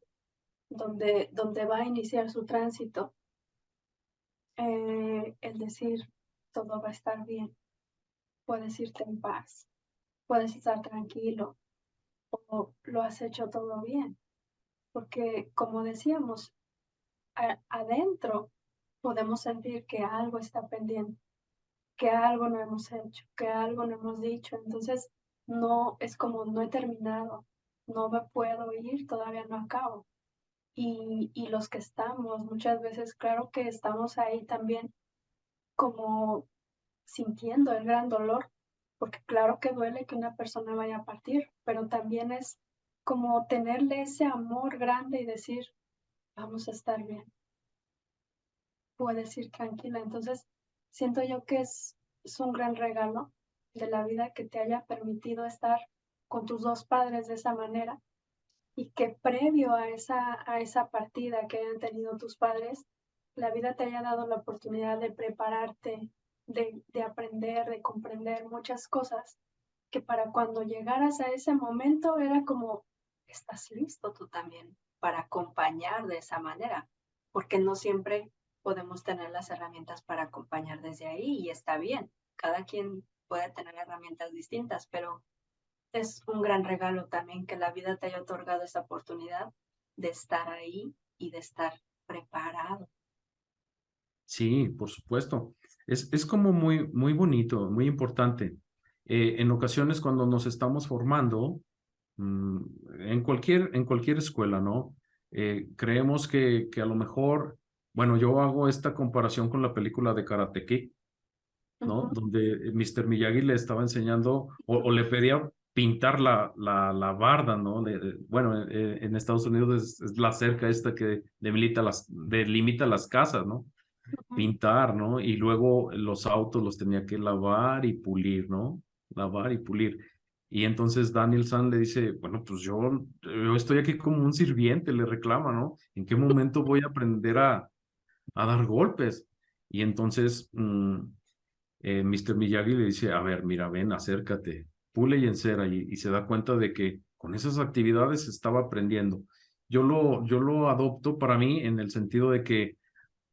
donde va a iniciar su tránsito, el decir, todo va a estar bien, puedes irte en paz, puedes estar tranquilo, o lo has hecho todo bien. Porque, como decíamos, adentro podemos sentir que algo está pendiente, que algo no hemos hecho, que algo no hemos dicho. Entonces, no es como no he terminado, no me puedo ir, todavía no acabo. Y los que estamos, muchas veces, claro que estamos ahí también como sintiendo el gran dolor, porque claro que duele que una persona vaya a partir, pero también es como tenerle ese amor grande y decir, vamos a estar bien, puedes ir tranquila. Entonces, siento yo que es un gran regalo de la vida que te haya permitido estar con tus dos padres de esa manera y que previo a esa partida que hayan tenido tus padres, la vida te haya dado la oportunidad de prepararte, de aprender, de comprender muchas cosas que para cuando llegaras a ese momento era como, estás listo tú también para acompañar de esa manera, porque no siempre podemos tener las herramientas para acompañar desde ahí y está bien, cada quien puede tener herramientas distintas, pero es un gran regalo también que la vida te haya otorgado esa oportunidad de estar ahí y de estar preparado. Sí, por supuesto. Es como muy bonito, muy importante. En ocasiones cuando nos estamos formando, mm, en cualquier escuela, ¿no? Creemos que a lo mejor, bueno, yo hago esta comparación con la película de Karate Kid, ¿no? Ujú, Donde Mr. Miyagi le estaba enseñando o le pedía pintar la barda, ¿no? Bueno, en Estados Unidos es la cerca esta que delimita las casas, ¿no? ujú. Pintar, ¿no? Y luego los autos los tenía que lavar y pulir, ¿no? Lavar y pulir. Y entonces Daniel San le dice, bueno, pues yo estoy aquí como un sirviente, le reclama, ¿no? ¿En qué momento voy a aprender a dar golpes? Y entonces Mr. Miyagi le dice, a ver, mira, ven, acércate, pule y encera, y se da cuenta de que con esas actividades estaba aprendiendo. Yo lo adopto para mí en el sentido de que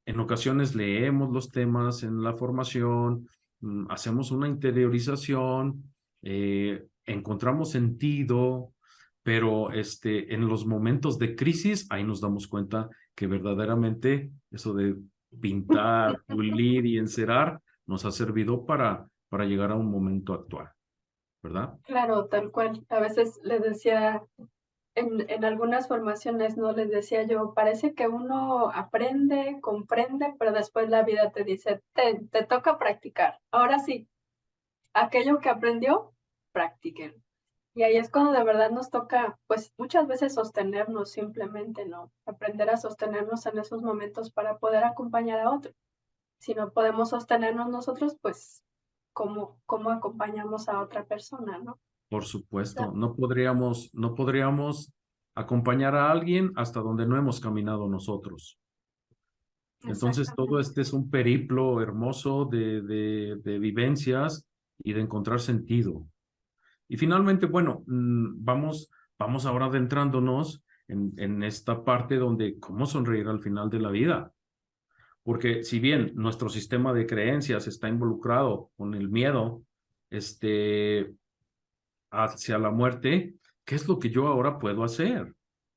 en ocasiones leemos los temas en la formación, hacemos una interiorización, encontramos sentido, pero en los momentos de crisis, ahí nos damos cuenta que verdaderamente eso de pintar, pulir y encerar nos ha servido para llegar a un momento actual, ¿verdad? Claro, tal cual. A veces les decía en algunas formaciones, ¿no? Les decía yo, parece que uno aprende, comprende, pero después la vida te dice: te toca practicar. Ahora sí, aquello que aprendió, practíquelo". Y ahí es cuando de verdad nos toca, pues, muchas veces sostenernos simplemente, ¿no? Aprender a sostenernos en esos momentos para poder acompañar a otros. Si no podemos sostenernos nosotros, pues, ¿cómo acompañamos a otra persona, no? Por O sea, supuesto, no podríamos acompañar a alguien hasta donde no hemos caminado nosotros. Entonces, todo exactamente. este es un periplo hermoso de vivencias y de encontrar sentido. Y finalmente, bueno, vamos ahora adentrándonos en esta parte donde cómo sonreír al final de la vida. Porque si bien nuestro sistema de creencias está involucrado con el miedo, este, hacia la muerte, ¿qué es lo que yo ahora puedo hacer?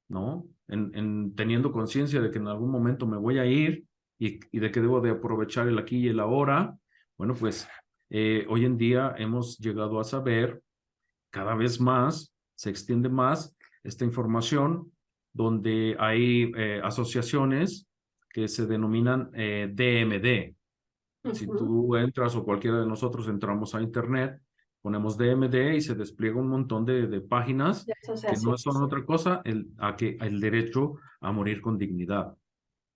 ¿No? Teniendo conciencia de que en algún momento me voy a ir y de que debo de aprovechar el aquí y el ahora, bueno, pues hoy en día hemos llegado a saber cada vez más, se extiende más esta información donde hay asociaciones que se denominan DMD. Si Ujú. tú entras o cualquiera de nosotros entramos a Internet, ponemos DMD y se despliega un montón de páginas De que no asociaciones, son sí. otra cosa el derecho a morir con dignidad.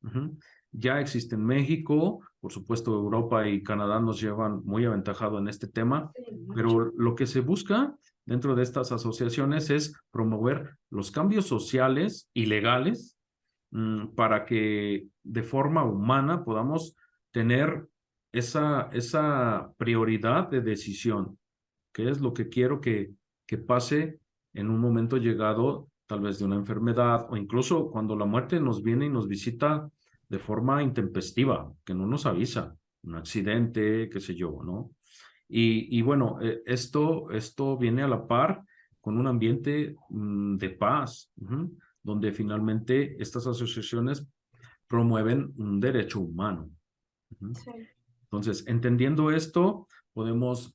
Ujú. Ya existe en México, por supuesto Europa y Canadá nos llevan muy aventajado en este tema, Sí, mucho. pero lo que se busca dentro de estas asociaciones es promover los cambios sociales y legales para que de forma humana podamos tener esa prioridad de decisión. ¿Qué es lo que quiero que pase en un momento llegado, tal vez de una enfermedad o incluso cuando la muerte nos viene y nos visita de forma intempestiva, que no nos avisa, un accidente, qué sé yo, ¿no? Y bueno, esto viene a la par con un ambiente de paz, donde finalmente estas asociaciones promueven un derecho humano. Ujú. Sí. Entonces, entendiendo esto, podemos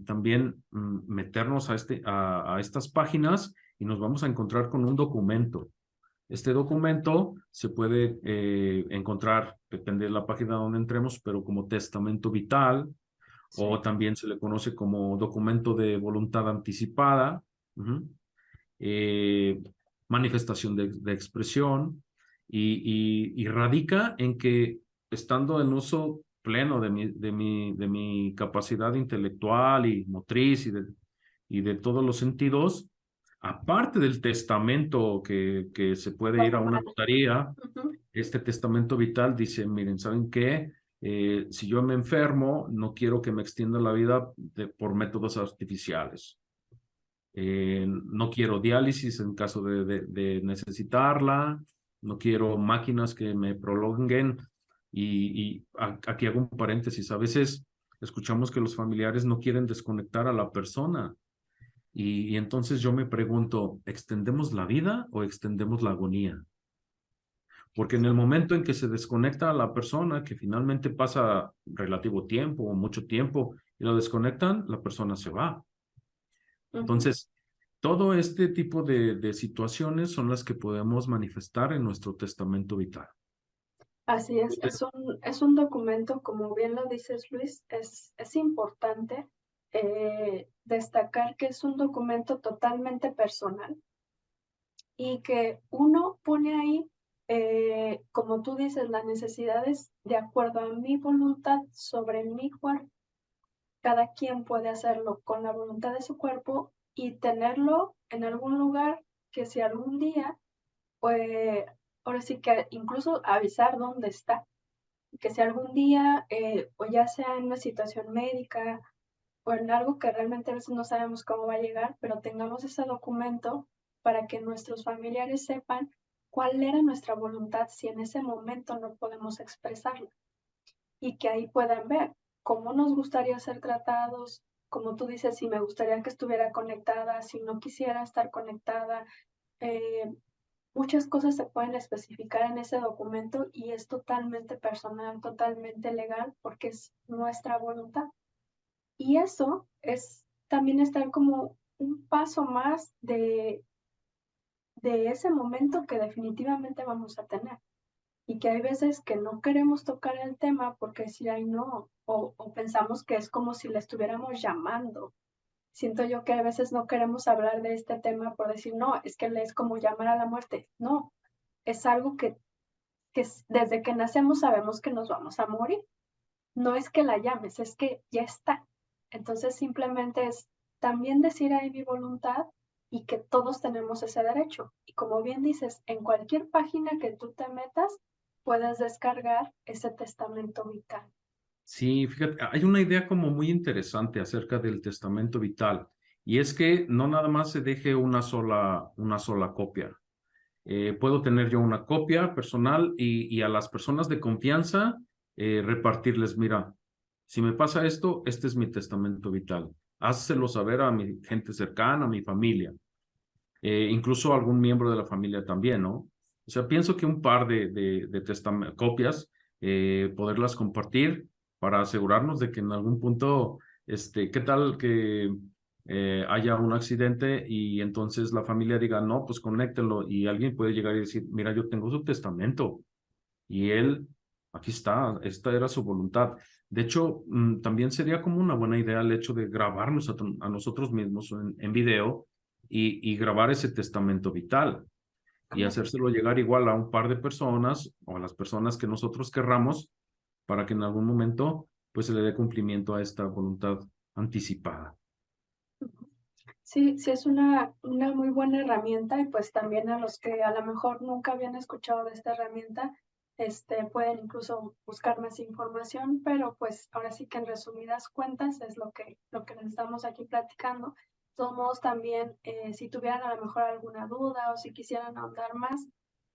también meternos a estas páginas y nos vamos a encontrar con un documento. Este documento se puede encontrar, depende de la página donde entremos, pero como testamento vital, o Sí. también se le conoce como documento de voluntad anticipada, ujú, eh, manifestación de expresión, y radica en que estando en uso pleno de mi capacidad intelectual y motriz y de todos los sentidos, aparte del testamento que se puede ir a una Normal. notaría, Ujú. este testamento vital dice, miren, ¿saben qué? Si yo me enfermo, no quiero que me extienda la vida por métodos artificiales. No quiero diálisis en caso de necesitarla, no quiero máquinas que me prolonguen. Aquí hago un paréntesis, a veces escuchamos que los familiares no quieren desconectar a la persona y entonces yo me pregunto, ¿extendemos la vida o extendemos la agonía? Porque en el momento en que se desconecta a la persona, que finalmente pasa relativo tiempo o mucho tiempo y lo desconectan, la persona se va. Ujú. Entonces, Todo este tipo de situaciones son las que podemos manifestar en nuestro testamento vital. Así es un documento, como bien lo dices, Luis, es importante destacar que es un documento totalmente personal y que uno pone ahí, como tú dices, las necesidades de acuerdo a mi voluntad sobre mi cuerpo. Cada quien puede hacerlo con la voluntad de su cuerpo y tenerlo en algún lugar que si algún día, pues ahora sí que incluso avisar dónde está, que si algún día, o ya sea en una situación médica o en algo que realmente a veces no sabemos cómo va a llegar, pero tengamos ese documento para que nuestros familiares sepan cuál era nuestra voluntad si en ese momento no podemos expresarla y que ahí puedan ver cómo nos gustaría ser tratados, como tú dices, si me gustaría que estuviera conectada, si no quisiera estar conectada. eh, Muchas cosas se pueden especificar en ese documento y es totalmente personal, totalmente legal, porque es nuestra voluntad. Y eso es también estar como un paso más de ese momento que definitivamente vamos a tener. Y que hay veces que no queremos tocar el tema porque decir, ay no, o pensamos que es como si le estuviéramos llamando. Siento yo que a veces no queremos hablar de este tema por decir, no, es que es como llamar a la muerte. No, es algo que desde que nacemos sabemos que nos vamos a morir. No es que la llames, es que ya está. Entonces simplemente es también decir ahí mi voluntad y que todos tenemos ese derecho. Y como bien dices, en cualquier página que tú te metas, puedes descargar ese testamento vital. Sí, fíjate, hay una idea como muy interesante acerca del testamento vital, y es que no nada más se deje una sola copia. Puedo tener yo una copia personal y a las personas de confianza repartirles, mira, si me pasa esto, este es mi testamento vital. Házselo saber a mi gente cercana, a mi familia, incluso a algún miembro de la familia también, ¿no? O sea, pienso que un par de copias, poderlas compartir para asegurarnos de que en algún punto, ¿qué tal que haya un accidente y entonces la familia diga, no, pues conéctenlo y alguien puede llegar y decir, mira, yo tengo su testamento y él, aquí está, esta era su voluntad. De hecho, también sería como una buena idea el hecho de grabarnos a nosotros mismos en video y grabar ese testamento vital y Claro. hacérselo llegar igual a un par de personas o a las personas que nosotros querramos para que en algún momento pues se le dé cumplimiento a esta voluntad anticipada. Sí, sí es una muy buena herramienta y pues también a los que a lo mejor nunca habían escuchado de esta herramienta, pueden incluso buscar más información, pero pues ahora sí que en resumidas cuentas es lo que les estamos aquí platicando. De todos modos también, si tuvieran a lo mejor alguna duda o si quisieran ahondar más,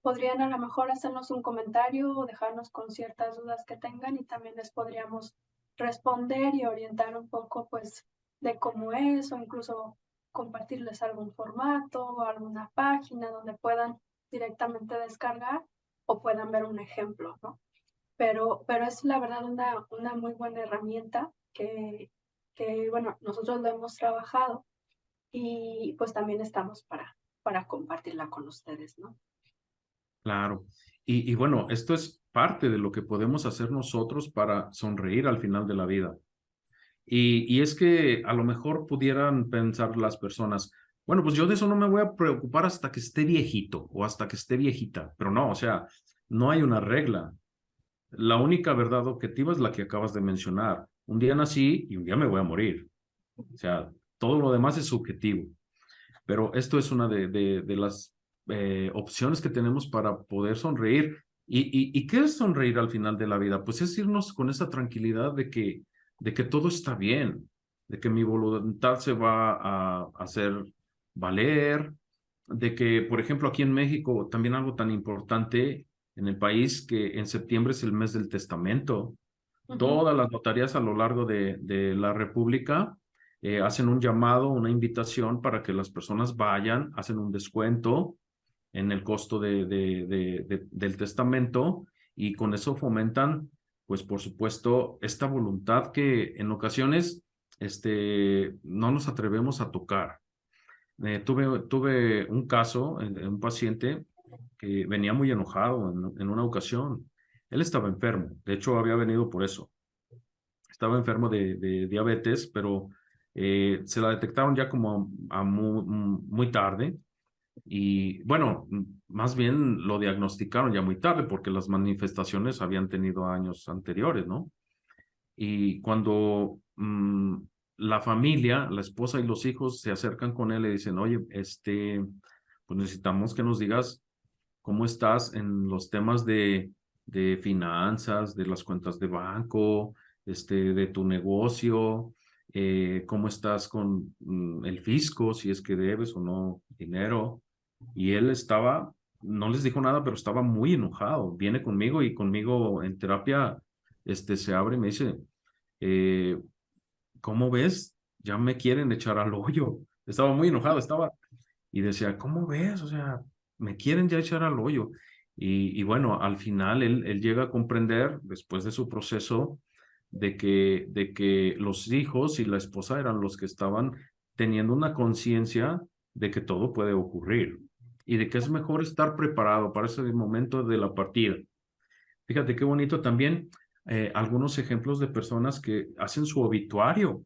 podrían a lo mejor hacernos un comentario o dejarnos con ciertas dudas que tengan y también les podríamos responder y orientar un poco pues de cómo es o incluso compartirles algún formato o alguna página donde puedan directamente descargar o puedan ver un ejemplo, ¿no? Pero es la verdad una muy buena herramienta que, bueno, nosotros lo hemos trabajado y pues también estamos para compartirla con ustedes, ¿no? Claro. Y bueno, esto es parte de lo que podemos hacer nosotros para sonreír al final de la vida. Y es que a lo mejor pudieran pensar las personas, bueno, pues yo de eso no me voy a preocupar hasta que esté viejito o hasta que esté viejita, pero no, o sea, no hay una regla. La única verdad objetiva es la que acabas de mencionar. Un día nací y un día me voy a morir. O sea, todo lo demás es subjetivo. Pero esto es una de las opciones que tenemos para poder sonreír. ¿Y qué es sonreír al final de la vida? Pues es irnos con esa tranquilidad de que todo está bien, de que mi voluntad se va a hacer valer, de que, por ejemplo, aquí en México, también algo tan importante en el país, que en septiembre es el mes del testamento. Ujú. Todas las notarías a lo largo de la República hacen un llamado, una invitación para que las personas vayan, hacen un descuento en el costo del testamento y con eso fomentan, pues por supuesto, esta voluntad que en ocasiones no nos atrevemos a tocar. tuve un caso, un paciente que venía muy enojado en una ocasión. Él estaba enfermo, de hecho había venido por eso. Estaba enfermo de diabetes, pero se la detectaron ya como muy tarde. Y bueno, más bien lo diagnosticaron ya muy tarde porque las manifestaciones habían tenido años anteriores, ¿no? Y cuando la familia, la esposa y los hijos se acercan con él y dicen, oye, pues necesitamos que nos digas cómo estás en los temas de finanzas, de las cuentas de banco, de tu negocio, cómo estás con el fisco, si es que debes o no dinero. Y él estaba, no les dijo nada, pero estaba muy enojado. Viene conmigo y conmigo en terapia, se abre y me dice, eh, ¿cómo ves? Ya me quieren echar al hoyo. Estaba muy enojado, y decía, ¿cómo ves? O sea, me quieren ya echar al hoyo. Y bueno, al final él llega a comprender, después de su proceso, de que los hijos y la esposa eran los que estaban teniendo una conciencia de que todo puede ocurrir y de que es mejor estar preparado para ese momento de la partida. Fíjate qué bonito también algunos ejemplos de personas que hacen su obituario,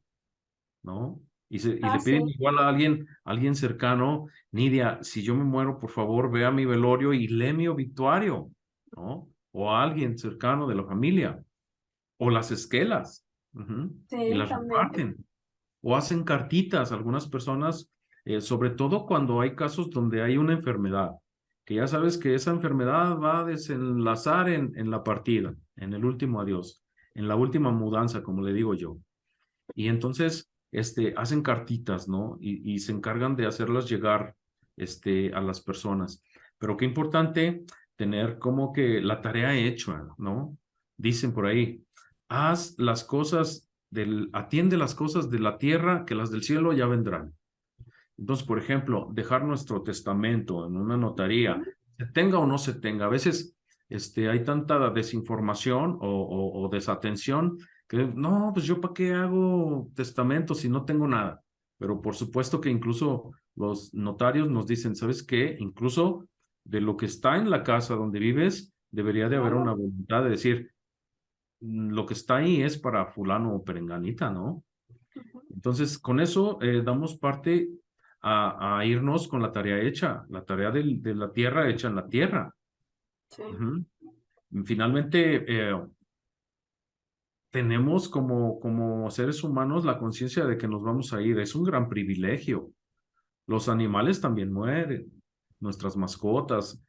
¿no? Y Ah, le piden sí, igual a alguien cercano, Nidia, si yo me muero, por favor, ve a mi velorio y lee mi obituario, ¿no? O a alguien cercano de la familia, o las esquelas, ujú, y sí, las también. reparten, o hacen cartitas, algunas personas, sobre todo cuando hay casos donde hay una enfermedad, que ya sabes que esa enfermedad va a desenlazar en la partida, en el último adiós, en la última mudanza, como le digo yo. Y entonces, hacen cartitas, ¿no? Y se encargan de hacerlas llegar, a las personas. Pero qué importante tener como que la tarea hecha, ¿no? Dicen por ahí, atiende las cosas de la tierra, que las del cielo ya vendrán. Entonces, por ejemplo, dejar nuestro testamento en una notaría, Ujú. se tenga o no se tenga. A veces hay tanta desinformación o desatención que no, pues yo para qué hago testamento si no tengo nada. Pero por supuesto que incluso los notarios nos dicen, ¿sabes qué? Incluso de lo que está en la casa donde vives, debería de haber una Claro. voluntad de decir, lo que está ahí es para fulano o perenganita, ¿no? Ujú. Entonces, con eso damos parte a irnos con la tarea hecha, la tarea de la tierra hecha en la tierra. Sí. Ujú. Finalmente, tenemos como seres humanos la conciencia de que nos vamos a ir. Es un gran privilegio. Los animales también mueren, nuestras mascotas,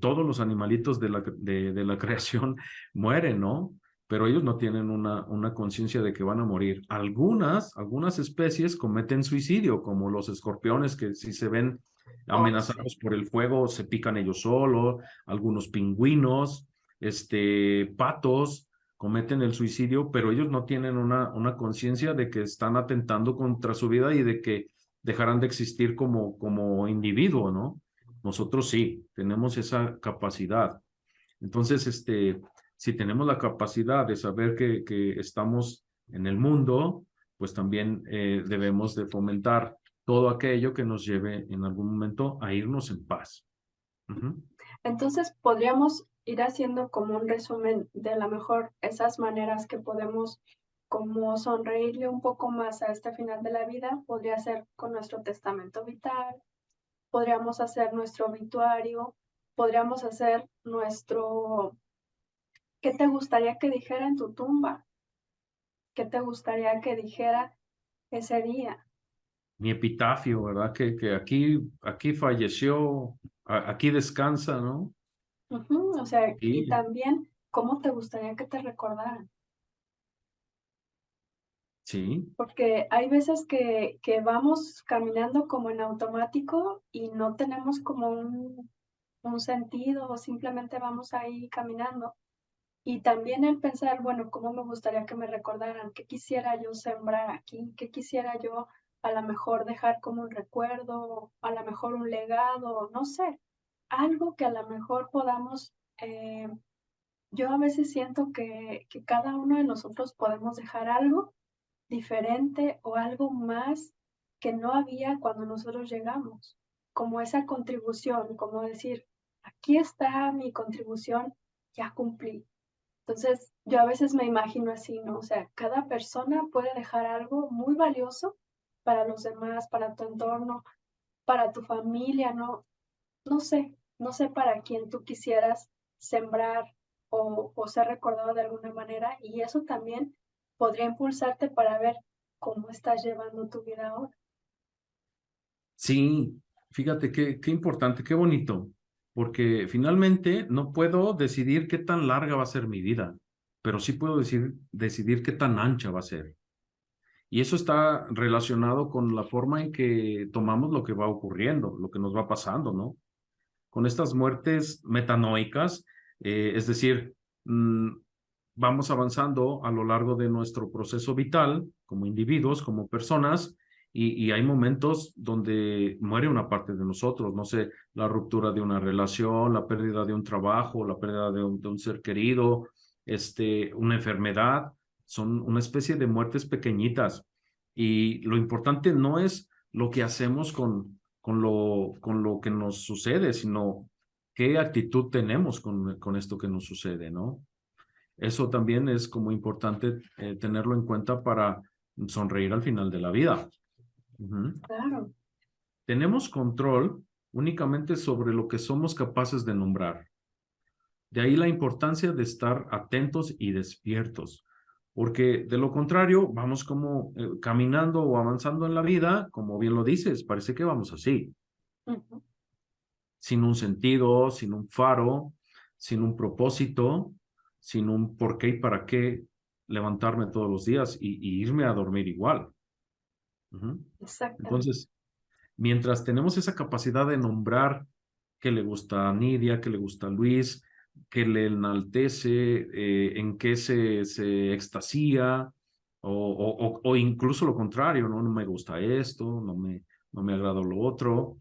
todos los animalitos de la creación mueren, ¿no? Pero ellos no tienen una conciencia de que van a morir. Algunas especies cometen suicidio, como los escorpiones, que si se ven Oh, sí. amenazados por el fuego, se pican ellos solos, algunos pingüinos, patos cometen el suicidio, pero ellos no tienen una conciencia de que están atentando contra su vida y de que dejarán de existir como individuo, ¿no? Nosotros sí, tenemos esa capacidad. Entonces, si tenemos la capacidad de saber que estamos en el mundo, pues también debemos de fomentar todo aquello que nos lleve en algún momento a irnos en paz. Ujú. Entonces, podríamos ir haciendo como un resumen de a lo mejor esas maneras que podemos como sonreírle un poco más a este final de la vida. Podría ser con nuestro testamento vital, podríamos hacer nuestro obituario, podríamos hacer nuestro, ¿qué te gustaría que dijera en tu tumba? ¿Qué te gustaría que dijera ese día? Mi epitafio, ¿verdad? Que aquí falleció, aquí descansa, ¿no? Ujú, o sea, y Sí, también, ¿cómo te gustaría que te recordaran? sí. Porque hay veces que vamos caminando como en automático y no tenemos como un sentido, o simplemente vamos ahí caminando. Y también el pensar, bueno, ¿cómo me gustaría que me recordaran? ¿Qué quisiera yo sembrar aquí? ¿Qué quisiera yo a lo mejor dejar como un recuerdo, a lo mejor un legado, no sé, algo que a lo mejor podamos, yo a veces siento que cada uno de nosotros podemos dejar algo diferente o algo más que no había cuando nosotros llegamos, como esa contribución, como decir, aquí está mi contribución, ya cumplí. Entonces, yo a veces me imagino así, ¿no? O sea, cada persona puede dejar algo muy valioso para los demás, para tu entorno, para tu familia, ¿no? No sé para quién tú quisieras sembrar o ser recordado de alguna manera, y eso también podría impulsarte para ver cómo estás llevando tu vida ahora. Sí, fíjate qué importante, qué bonito, porque finalmente no puedo decidir qué tan larga va a ser mi vida, pero sí puedo decidir qué tan ancha va a ser. Y eso está relacionado con la forma en que tomamos lo que va ocurriendo, lo que nos va pasando, ¿no? Con estas muertes metanoicas, es decir, mm, vamos avanzando a lo largo de nuestro proceso vital como individuos, como personas, y hay momentos donde muere una parte de nosotros, no sé, la ruptura de una relación, la pérdida de un trabajo, la pérdida de un ser querido, una enfermedad, son una especie de muertes pequeñitas. Y lo importante no es lo que hacemos con lo que nos sucede, sino qué actitud tenemos con esto que nos sucede, ¿no? Eso también es como importante tenerlo en cuenta para sonreír al final de la vida. Ujú. Claro, Tenemos control únicamente sobre lo que somos capaces de nombrar. De ahí la importancia de estar atentos y despiertos, porque de lo contrario vamos como caminando o avanzando en la vida, como bien lo dices, parece que vamos así, ujú, sin un sentido, sin un faro, sin un propósito, sin un por qué y para qué levantarme todos los días y irme a dormir igual. Ujú. exactamente. Entonces, mientras tenemos esa capacidad de nombrar qué le gusta a Nidia, qué le gusta a Luis, qué le enaltece, en qué se extasía, o incluso lo contrario, ¿no? No me gusta esto, no me agrada lo otro,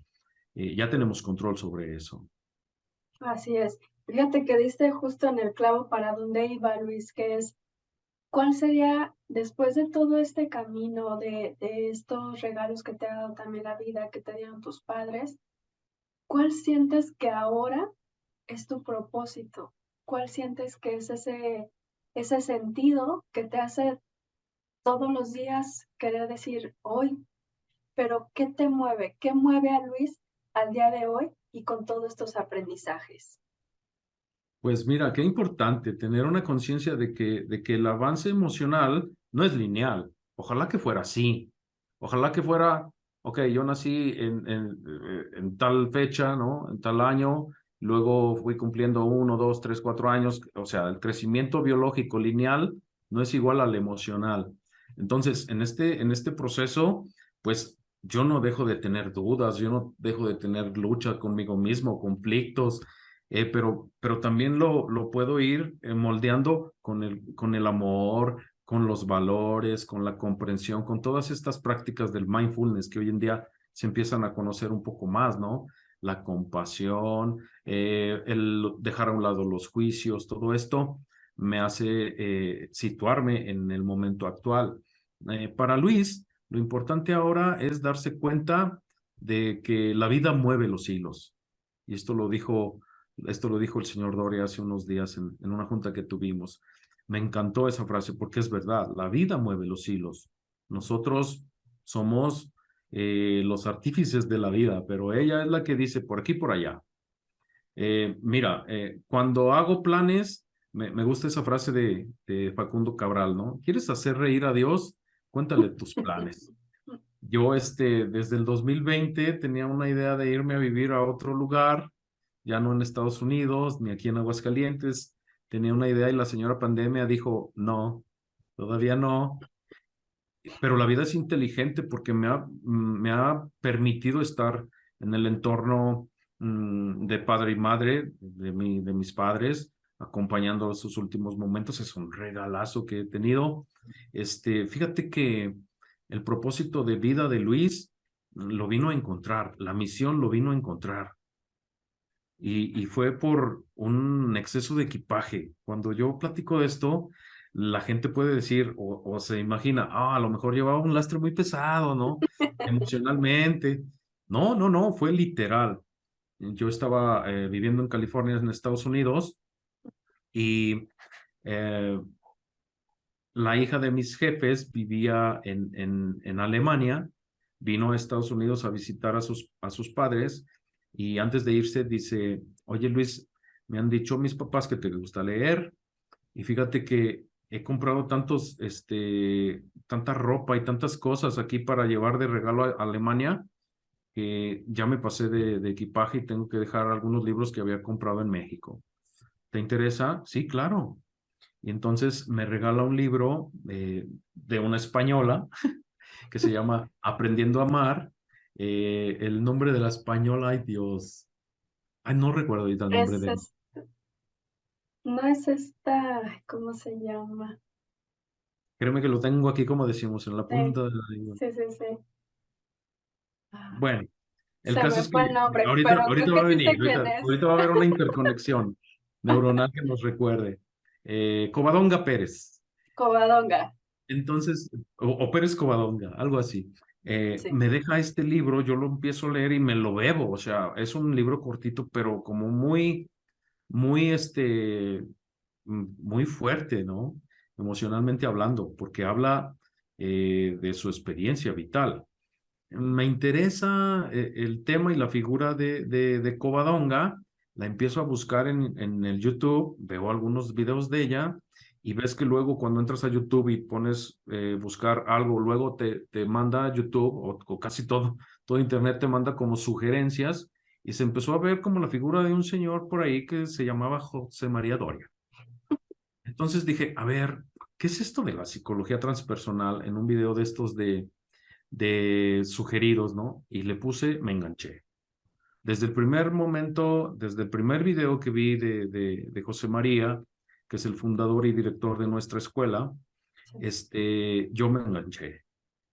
ya tenemos control sobre eso. Así es. Fíjate que diste justo en el clavo para dónde iba Luis, que es, ¿cuál sería, después de todo este camino, de estos regalos que te ha dado también la vida, que te dieron tus padres, cuál sientes que ahora es tu propósito? ¿Cuál sientes que es ese sentido que te hace todos los días querer decir hoy, pero ¿qué te mueve? ¿Qué mueve a Luis al día de hoy y con todos estos aprendizajes? Pues mira, qué importante tener una conciencia de que el avance emocional no es lineal. Ojalá que fuera así. Ojalá que fuera, ok, yo nací en tal fecha, ¿no? En tal año, luego fui cumpliendo 1, 2, 3, 4 años. O sea, el crecimiento biológico lineal no es igual al emocional. Entonces, en este proceso, pues yo no dejo de tener dudas, yo no dejo de tener lucha conmigo mismo, conflictos, pero también lo puedo ir moldeando con el amor, con los valores, con la comprensión, con todas estas prácticas del mindfulness que hoy en día se empiezan a conocer un poco más, ¿no? La compasión, el dejar a un lado los juicios, todo esto me hace situarme en el momento actual. Para Luis, lo importante ahora es darse cuenta de que la vida mueve los hilos. Y esto lo dijo el señor Doria hace unos días en una junta que tuvimos. Me encantó esa frase porque es verdad, la vida mueve los hilos. Nosotros somos los artífices de la vida, pero ella es la que dice por aquí, por allá. Mira, cuando hago planes, me gusta esa frase de Facundo Cabral, ¿no? ¿Quieres hacer reír a Dios? Cuéntale tus planes. Yo, desde el 2020 tenía una idea de irme a vivir a otro lugar, ya no en Estados Unidos, ni aquí en Aguascalientes. Tenía una idea y la señora pandemia dijo, no, todavía no. Pero la vida es inteligente porque me ha permitido estar en el entorno de padre y madre, de mis padres, acompañando sus últimos momentos. Es un regalazo que he tenido. Fíjate que el propósito de vida de Luis lo vino a encontrar, la misión lo vino a encontrar. Y fue por un exceso de equipaje. Cuando yo platico de esto, la gente puede decir o se imagina, a lo mejor llevaba un lastre muy pesado, ¿no? Emocionalmente. No, no, no, fue literal. Yo estaba viviendo en California, en Estados Unidos, y eh, la hija de mis jefes vivía en Alemania, vino a Estados Unidos a visitar a sus padres y antes de irse dice, oye Luis, me han dicho mis papás que te gusta leer y fíjate que he comprado tanta ropa y tantas cosas aquí para llevar de regalo a Alemania que ya me pasé de equipaje y tengo que dejar algunos libros que había comprado en México. ¿Te interesa? Sí, claro. Y entonces me regala un libro de una española que se llama Aprendiendo a Amar. El nombre de la española, ay Dios, ay, no recuerdo ahorita el nombre Es, de... es- no es esta, ay, ¿cómo se llama? Créeme que lo tengo aquí, como decimos, en la Sí, punta de la lengua. sí, sí, sí. Ah, Bueno, el se caso me es que fue el nombre, ahorita, pero ahorita creo va que a sí venir, sé quién ahorita, es. ahorita va a haber una interconexión neuronal que nos recuerde. Covadonga Pérez. Covadonga, Entonces, o Pérez Covadonga, algo así. sí, Me deja este libro, yo lo empiezo a leer y me lo bebo. O sea, es un libro cortito, pero como muy, muy fuerte, ¿no? Emocionalmente hablando, porque habla de su experiencia vital. Me interesa el tema y la figura de Covadonga. La empiezo a buscar en el YouTube, veo algunos videos de ella y ves que luego cuando entras a YouTube y pones buscar algo, luego te manda a YouTube o casi todo Internet te manda como sugerencias y se empezó a ver como la figura de un señor por ahí que se llamaba José María Doria. Entonces dije, a ver, ¿qué es esto de la psicología transpersonal en un video de estos de sugeridos, ¿no? Y le puse, me enganché. Desde el primer momento, desde el primer video que vi de José María, que es el fundador y director de nuestra escuela, sí, yo me enganché.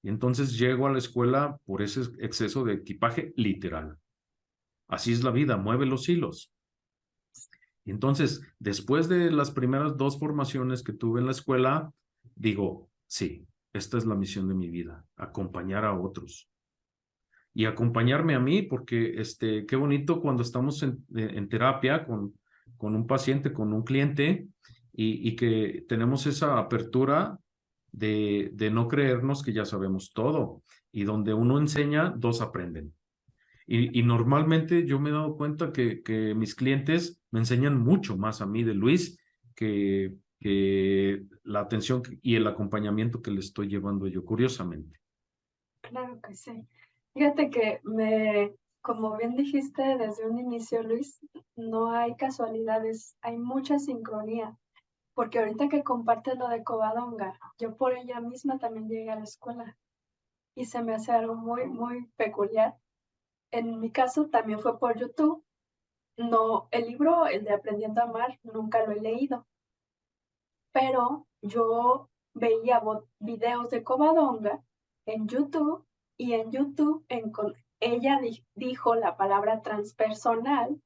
Y entonces llego a la escuela por ese exceso de equipaje literal. Así es la vida, mueve los hilos. Y entonces, después de las primeras dos formaciones que tuve en la escuela, digo, sí, esta es la misión de mi vida, acompañar a otros y acompañarme a mí, porque qué bonito cuando estamos en terapia con un paciente, con un cliente, y que tenemos esa apertura de no creernos que ya sabemos todo, y donde uno enseña, dos aprenden. Y normalmente yo me he dado cuenta que mis clientes me enseñan mucho más a mí de Luis que la atención y el acompañamiento que le estoy llevando yo, curiosamente. claro que sí. Fíjate que como bien dijiste desde un inicio, Luis, no hay casualidades, hay mucha sincronía, porque ahorita que compartes lo de Covadonga, yo por ella misma también llegué a la escuela y se me hace algo muy, muy peculiar. En mi caso también fue por YouTube. No, el libro, el de Aprendiendo a Amar, nunca lo he leído, pero yo veía videos de Covadonga en YouTube y en YouTube ella dijo la palabra transpersonal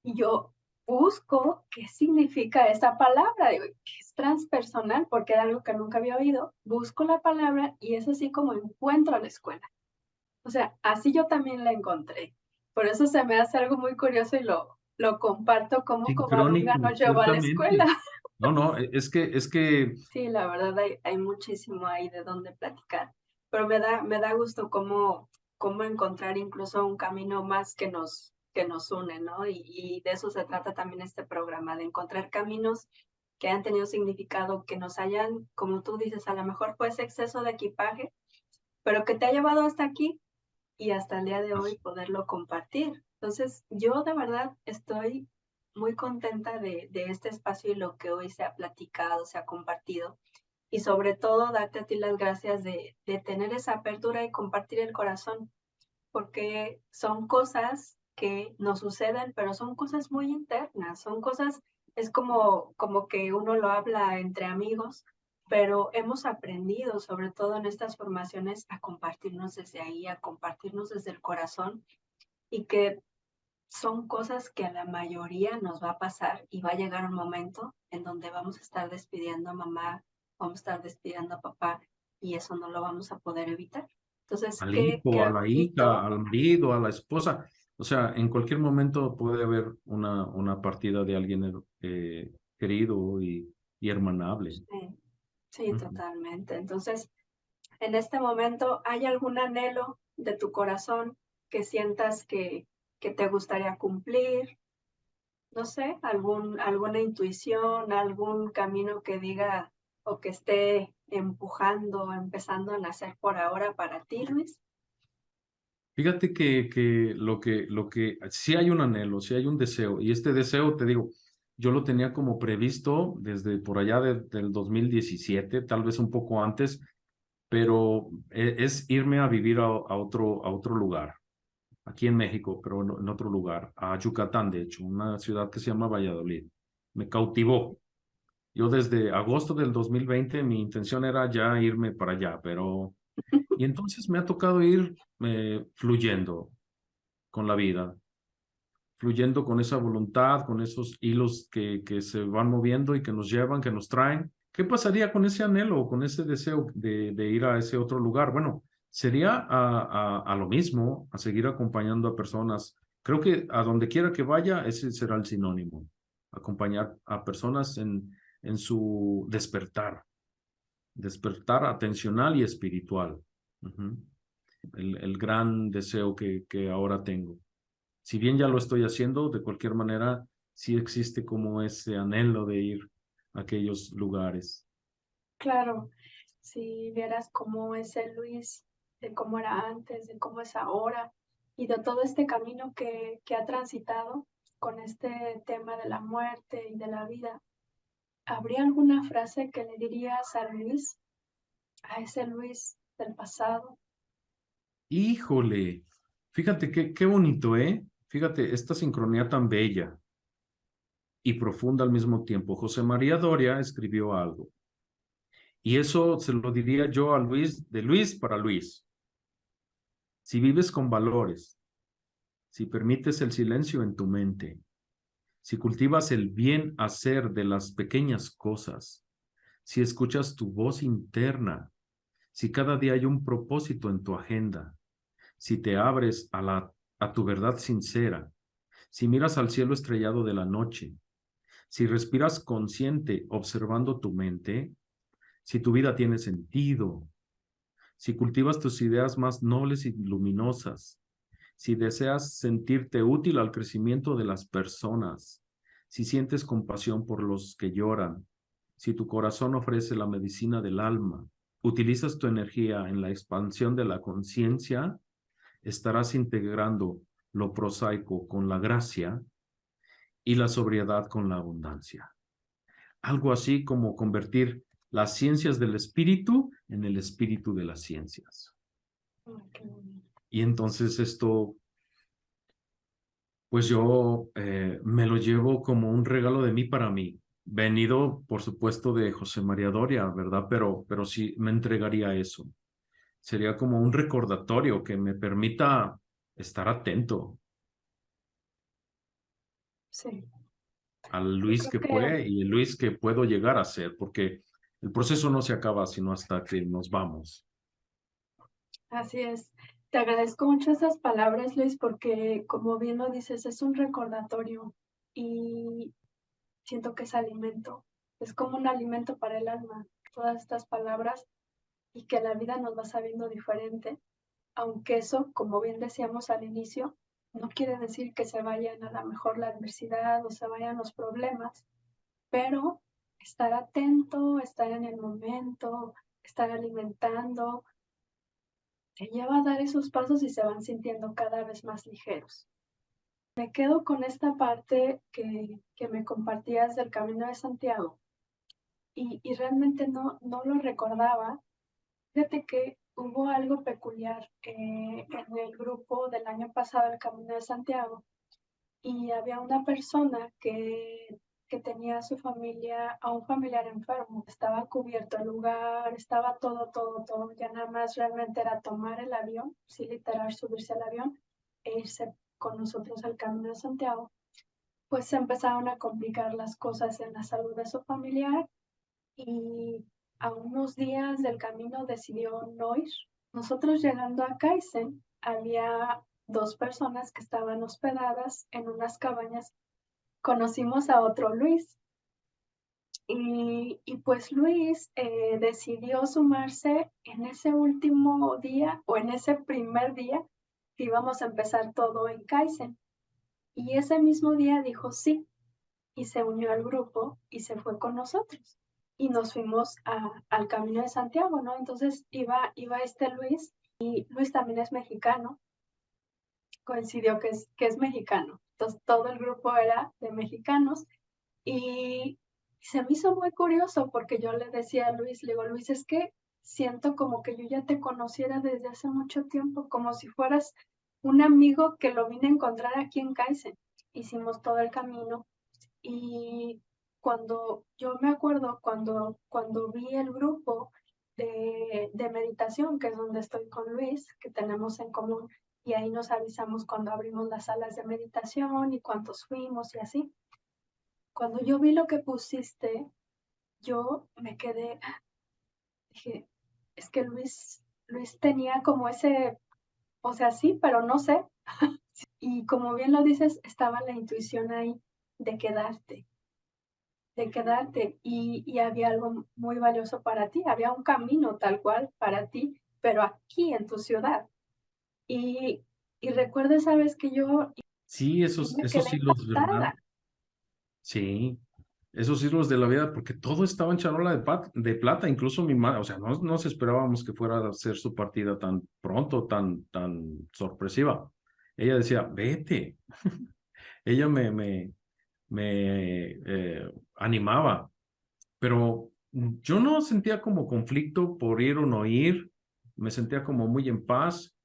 y yo busco qué significa esa palabra. Digo, ¿qué es transpersonal? Porque era algo que nunca había oído. Busco la palabra y es así como encuentro la escuela. O sea, así yo también la encontré. Por eso se me hace algo muy curioso y lo comparto como Covadonga Sincrónico, nos llevó a la escuela. ciertamente. No, no, es que Sí, la verdad hay muchísimo ahí de dónde platicar, pero me da gusto cómo encontrar incluso un camino más que nos une, ¿no? Y de eso se trata también este programa, de encontrar caminos que han tenido significado, que nos hayan, como tú dices, a lo mejor fue ese exceso de equipaje, pero que te ha llevado hasta aquí y hasta el día de hoy poderlo compartir. Entonces, yo de verdad estoy muy contenta de este espacio y lo que hoy se ha platicado, se ha compartido. Y sobre todo, darte a ti las gracias de tener esa apertura y compartir el corazón, porque son cosas que nos suceden, pero son cosas muy internas, son cosas, es como que uno lo habla entre amigos, pero hemos aprendido, sobre todo en estas formaciones, a compartirnos desde ahí, a compartirnos desde el corazón y que son cosas que a la mayoría nos va a pasar y va a llegar un momento en donde vamos a estar despidiendo a mamá, vamos a estar despidiendo a papá y eso no lo vamos a poder evitar. Entonces, Al qué hijo, a la hija, bonito. al marido, a la esposa. O sea, en cualquier momento puede haber una partida de alguien querido y hermanable. Sí, sí, Ujú. totalmente. Entonces, en este momento, ¿hay algún anhelo de tu corazón que sientas que te gustaría cumplir? No sé, alguna intuición, algún camino que diga o que esté empujando, empezando a nacer por ahora para ti, Luis. Fíjate que sí hay un anhelo, sí hay un deseo, y este deseo, te digo, yo lo tenía como previsto desde por allá del 2017, tal vez un poco antes, pero es irme a vivir a otro lugar, aquí en México, pero en otro lugar, a Yucatán, de hecho, una ciudad que se llama Valladolid. Me cautivó. Yo desde agosto del 2020 mi intención era ya irme para allá, pero... Y entonces me ha tocado ir fluyendo con la vida, fluyendo con esa voluntad, con esos hilos que se van moviendo y que nos llevan, que nos traen. ¿Qué pasaría con ese anhelo, con ese deseo de ir a ese otro lugar? Bueno, sería a lo mismo, a seguir acompañando a personas. Creo que a donde quiera que vaya, ese será el sinónimo. Acompañar a personas en su despertar, despertar atencional y espiritual. Ujú. El gran deseo que ahora tengo. Si bien ya lo estoy haciendo, de cualquier manera, sí existe como ese anhelo de ir a aquellos lugares. Claro, si vieras cómo es el Luis, de cómo era antes, de cómo es ahora y de todo este camino que ha transitado con este tema de la muerte y de la vida, ¿habría alguna frase que le dirías a Luis, a ese Luis del pasado? Híjole, fíjate qué bonito, ¿eh? Fíjate, esta sincronía tan bella y profunda al mismo tiempo. José María Doria escribió algo y eso se lo diría yo a Luis, de Luis para Luis. Si vives con valores, si permites el silencio en tu mente, si cultivas el bien hacer de las pequeñas cosas, si escuchas tu voz interna, si cada día hay un propósito en tu agenda, si te abres a tu verdad sincera, si miras al cielo estrellado de la noche, si respiras consciente observando tu mente, si tu vida tiene sentido, si cultivas tus ideas más nobles y luminosas, si deseas sentirte útil al crecimiento de las personas, si sientes compasión por los que lloran, si tu corazón ofrece la medicina del alma, utilizas tu energía en la expansión de la conciencia, estarás integrando lo prosaico con la gracia y la sobriedad con la abundancia. Algo así como convertir las ciencias del espíritu en el espíritu de las ciencias. Ay, qué bonito. Y entonces esto, pues yo me lo llevo como un regalo de mí para mí, venido, por supuesto, de José María Doria, ¿verdad? Pero sí me entregaría eso. Sería como un recordatorio que me permita estar atento Sí, al yo Luis creo que que fue y el Luis que puedo llegar a ser, porque el proceso no se acaba sino hasta que nos vamos. así es. Te agradezco mucho esas palabras, Luis, porque como bien lo dices, es un recordatorio y siento que es alimento. Es como un alimento para el alma, todas estas palabras y que la vida nos va sabiendo diferente, aunque eso, como bien decíamos al inicio, no quiere decir que se vayan a lo mejor la adversidad o se vayan los problemas, pero estar atento, estar en el momento, estar alimentando, te lleva a dar esos pasos y se van sintiendo cada vez más ligeros. Me quedo con esta parte que me compartías del Camino de Santiago y realmente no lo recordaba. Fíjate que hubo algo peculiar en el grupo del año pasado, el Camino de Santiago, y había una persona que tenía a su familia, a un familiar enfermo. Estaba cubierto el lugar, estaba todo. Ya nada más realmente era tomar el avión, sí, literal, subirse al avión e irse con nosotros el Camino de Santiago, pues se empezaron a complicar las cosas en la salud de su familiar y a unos días del camino decidió no ir. Nosotros llegando a Kaizen, había 2 personas que estaban hospedadas en unas cabañas. Conocimos a otro Luis y pues Luis decidió sumarse en ese último día o en ese primer día que íbamos a empezar todo en Kaizen. Y ese mismo día dijo sí y se unió al grupo y se fue con nosotros. Y nos fuimos al Camino de Santiago, ¿no? Entonces iba este Luis y Luis también es mexicano, coincidió que es mexicano. Entonces todo el grupo era de mexicanos y se me hizo muy curioso porque yo le decía a Luis, le digo, Luis, es que siento como que yo ya te conociera desde hace mucho tiempo, como si fueras un amigo que lo vine a encontrar aquí en Kaizen. Hicimos todo el camino y cuando yo me acuerdo, cuando vi el grupo de meditación, que es donde estoy con Luis, que tenemos en común, y ahí nos avisamos cuando abrimos las salas de meditación y cuántos fuimos y así. Cuando yo vi lo que pusiste, yo me quedé, dije, es que Luis tenía como ese, o sea, sí, pero no sé. Y como bien lo dices, estaba la intuición ahí de quedarte, y había algo muy valioso para ti, había un camino tal cual para ti, pero aquí en tu ciudad. Y, y recuerdo esa vez que yo Sí, me esos quedé hilos, ¿verdad? impactada. Sí, esos hilos de la vida, porque todo estaba en charola de plata, incluso mi madre, o sea, no nos esperábamos que fuera a hacer su partida tan pronto, tan sorpresiva. Ella decía, vete. Ella me animaba, pero yo no sentía como conflicto por ir o no ir, me sentía como muy en paz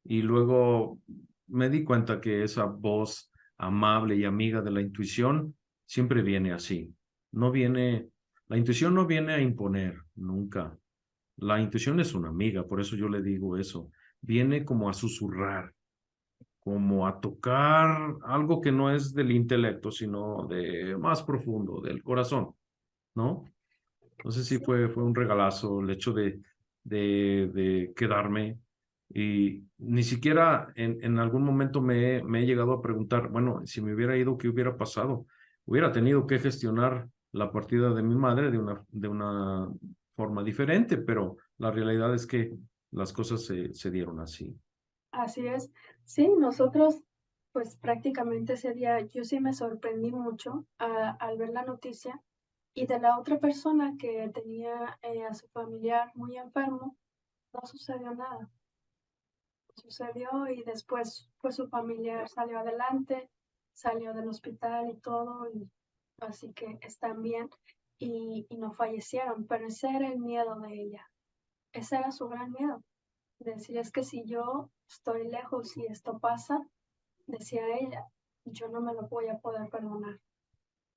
y luego me di cuenta que esa voz amable y amiga de la intuición siempre viene así. No viene, la intuición no viene a imponer, nunca. La intuición es una amiga, por eso yo le digo eso. Viene como a susurrar, como a tocar algo que no es del intelecto, sino de más profundo, del corazón, ¿no? Entonces sí Sí, fue un regalazo el hecho de quedarme y ni siquiera en algún momento me he llegado a preguntar, bueno, si me hubiera ido, ¿qué hubiera pasado? Hubiera tenido que gestionar la partida de mi madre de una forma diferente, pero la realidad es que las cosas se dieron así. así es. Sí, nosotros, pues prácticamente ese día yo sí me sorprendí mucho al ver la noticia y de la otra persona que tenía a su familiar muy enfermo, no sucedió nada. Sucedió y después pues su familiar salió adelante, salió del hospital y todo, y así que están bien y no fallecieron, pero ese era el miedo de ella, ese era su gran miedo, decir es que si yo estoy lejos y esto pasa, decía ella, yo no me lo voy a poder perdonar.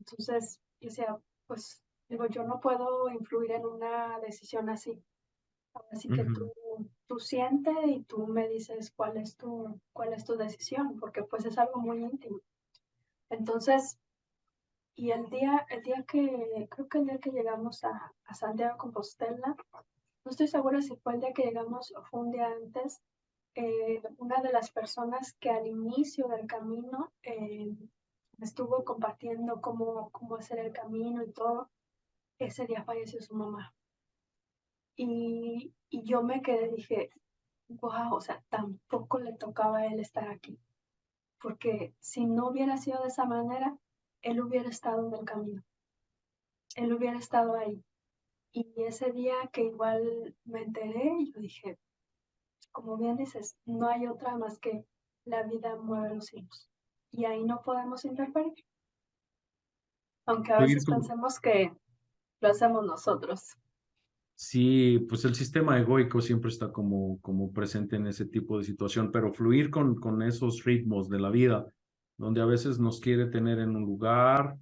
Entonces, yo decía, pues digo, yo no puedo influir en una decisión así. Así que Ujú. tú siente y tú me dices cuál es tu decisión, porque pues es algo muy íntimo. Entonces, y creo que el día que llegamos a Santiago de Compostela, no estoy segura si fue el día que llegamos o fue un día antes, una de las personas que al inicio del camino estuvo compartiendo cómo hacer el camino y todo, ese día falleció su mamá. Y yo me quedé, dije, wow, o sea, tampoco le tocaba a él estar aquí, porque si no hubiera sido de esa manera, él hubiera estado en el camino, él hubiera estado ahí. Y ese día que igual me enteré, yo dije, como bien dices, no hay otra más que la vida mueve los hilos. Y ahí no podemos interferir, aunque a Fluir veces con, pensemos que lo hacemos nosotros. Sí, pues el sistema egoico siempre está como presente en ese tipo de situación, pero fluir con esos ritmos de la vida, donde a veces nos quiere tener en un lugar,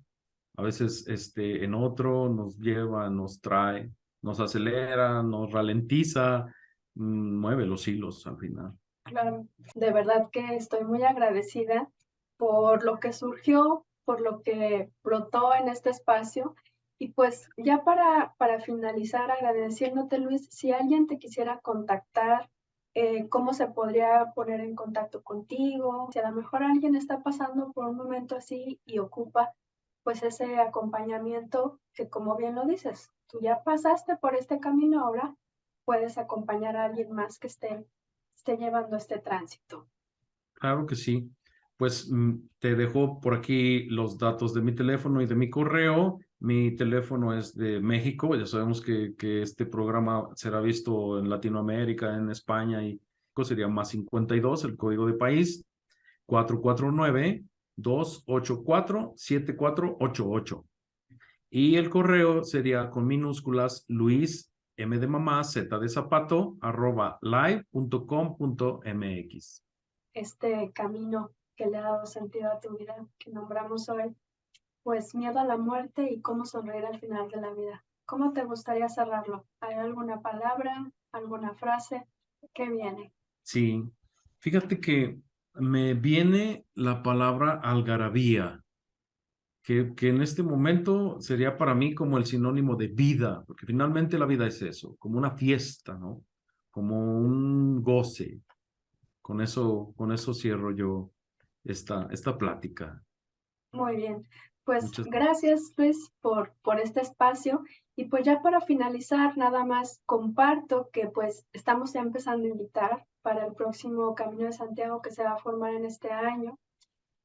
a veces en otro, nos lleva, nos trae, nos acelera, nos ralentiza, mueve los hilos al final. Claro, de verdad que estoy muy agradecida por lo que surgió, por lo que brotó en este espacio. Y pues ya para finalizar, agradeciéndote, Luis, si alguien te quisiera contactar, ¿cómo se podría poner en contacto contigo? Si a lo mejor alguien está pasando por un momento así y ocupa pues ese acompañamiento que, como bien lo dices, tú ya pasaste por este camino, ahora puedes acompañar a alguien más que esté llevando este tránsito. Claro que sí. Pues te dejo por aquí los datos de mi teléfono y de mi correo. Mi teléfono es de México. Ya sabemos que este programa será visto en Latinoamérica, en España y sería más 52 el código de país, 449-284-7488. Y el correo sería con minúsculas Luis M de mamá, Z de zapato, @live.com.mx. Este camino que le ha dado sentido a tu vida, que nombramos hoy, pues miedo a la muerte y cómo sonreír al final de la vida. ¿Cómo te gustaría cerrarlo? ¿Hay alguna palabra, alguna frase? ¿Qué viene? Sí, fíjate que me viene la palabra algarabía, que en este momento sería para mí como el sinónimo de vida, porque finalmente la vida es eso, como una fiesta, ¿no? Como un goce. Con eso cierro yo esta plática. Muy bien, pues Muchas gracias Luis por este espacio y pues ya para finalizar nada más comparto que pues estamos ya empezando a invitar para el próximo Camino de Santiago que se va a formar en este año.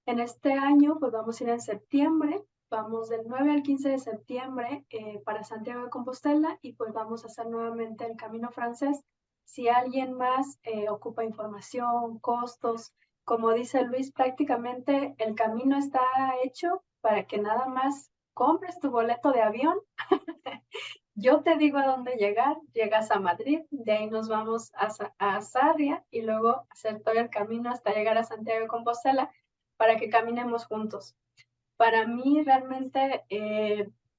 En este año pues vamos a ir en septiembre, vamos del 9 al 15 de septiembre para Santiago de Compostela y pues vamos a hacer nuevamente el Camino Francés. Si alguien más ocupa información, costos, como dice Luis, prácticamente el camino está hecho para que nada más compres tu boleto de avión. Yo te digo a dónde llegar, llegas a Madrid, de ahí nos vamos a Sarria y luego hacer todo el camino hasta llegar a Santiago de Compostela para que caminemos juntos. Para mí realmente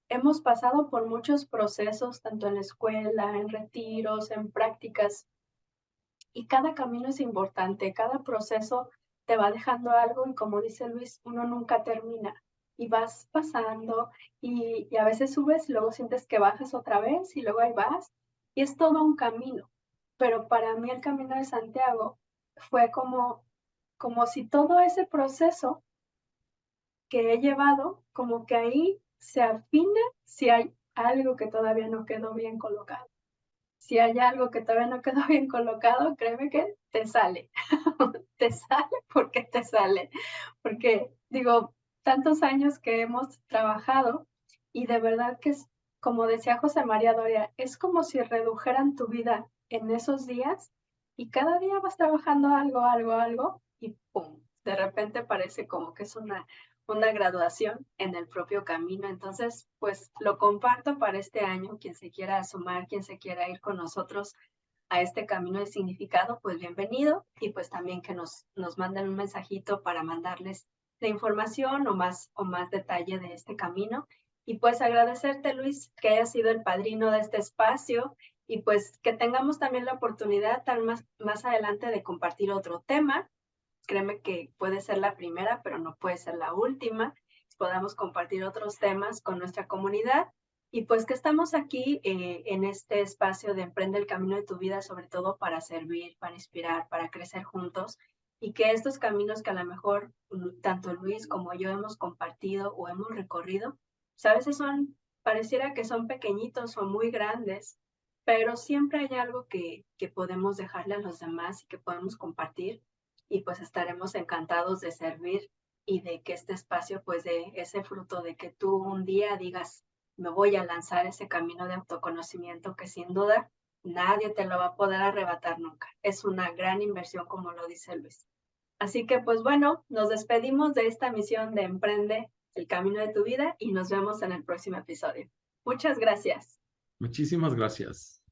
hemos pasado por muchos procesos, tanto en la escuela, en retiros, en prácticas, y cada camino es importante, cada proceso te va dejando algo y como dice Luis, uno nunca termina y vas pasando y a veces subes y luego sientes que bajas otra vez y luego ahí vas y es todo un camino. Pero para mí el camino de Santiago fue como si todo ese proceso que he llevado, como que ahí se afina si hay algo que todavía no quedó bien colocado. Si hay algo que todavía no quedó bien colocado, créeme que te sale. Te sale porque te sale. Porque digo, tantos años que hemos trabajado y de verdad que es, como decía José María Doria, es como si redujeran tu vida en esos días y cada día vas trabajando algo y ¡pum! De repente parece como que es una graduación en el propio camino. Entonces, pues lo comparto para este año. Quien se quiera sumar, quien se quiera ir con nosotros a este camino de significado, pues bienvenido. Y pues también que nos manden un mensajito para mandarles la información o más detalle de este camino. Y pues agradecerte, Luis, que hayas sido el padrino de este espacio y pues que tengamos también la oportunidad tal más adelante de compartir otro tema. Créeme que puede ser la primera, pero no puede ser la última. Podamos compartir otros temas con nuestra comunidad y pues que estamos aquí en este espacio de Emprende el Camino de tu Vida, sobre todo para servir, para inspirar, para crecer juntos y que estos caminos que a lo mejor tanto Luis como yo hemos compartido o hemos recorrido, pues a veces pareciera que son pequeñitos o muy grandes, pero siempre hay algo que podemos dejarle a los demás y que podemos compartir y pues estaremos encantados de servir y de que este espacio pues dé ese fruto de que tú un día digas, me voy a lanzar ese camino de autoconocimiento que sin duda nadie te lo va a poder arrebatar nunca. Es una gran inversión como lo dice Luis. Así que pues bueno, nos despedimos de esta misión de Emprende el Camino de tu Vida y nos vemos en el próximo episodio. Muchas gracias. Muchísimas gracias.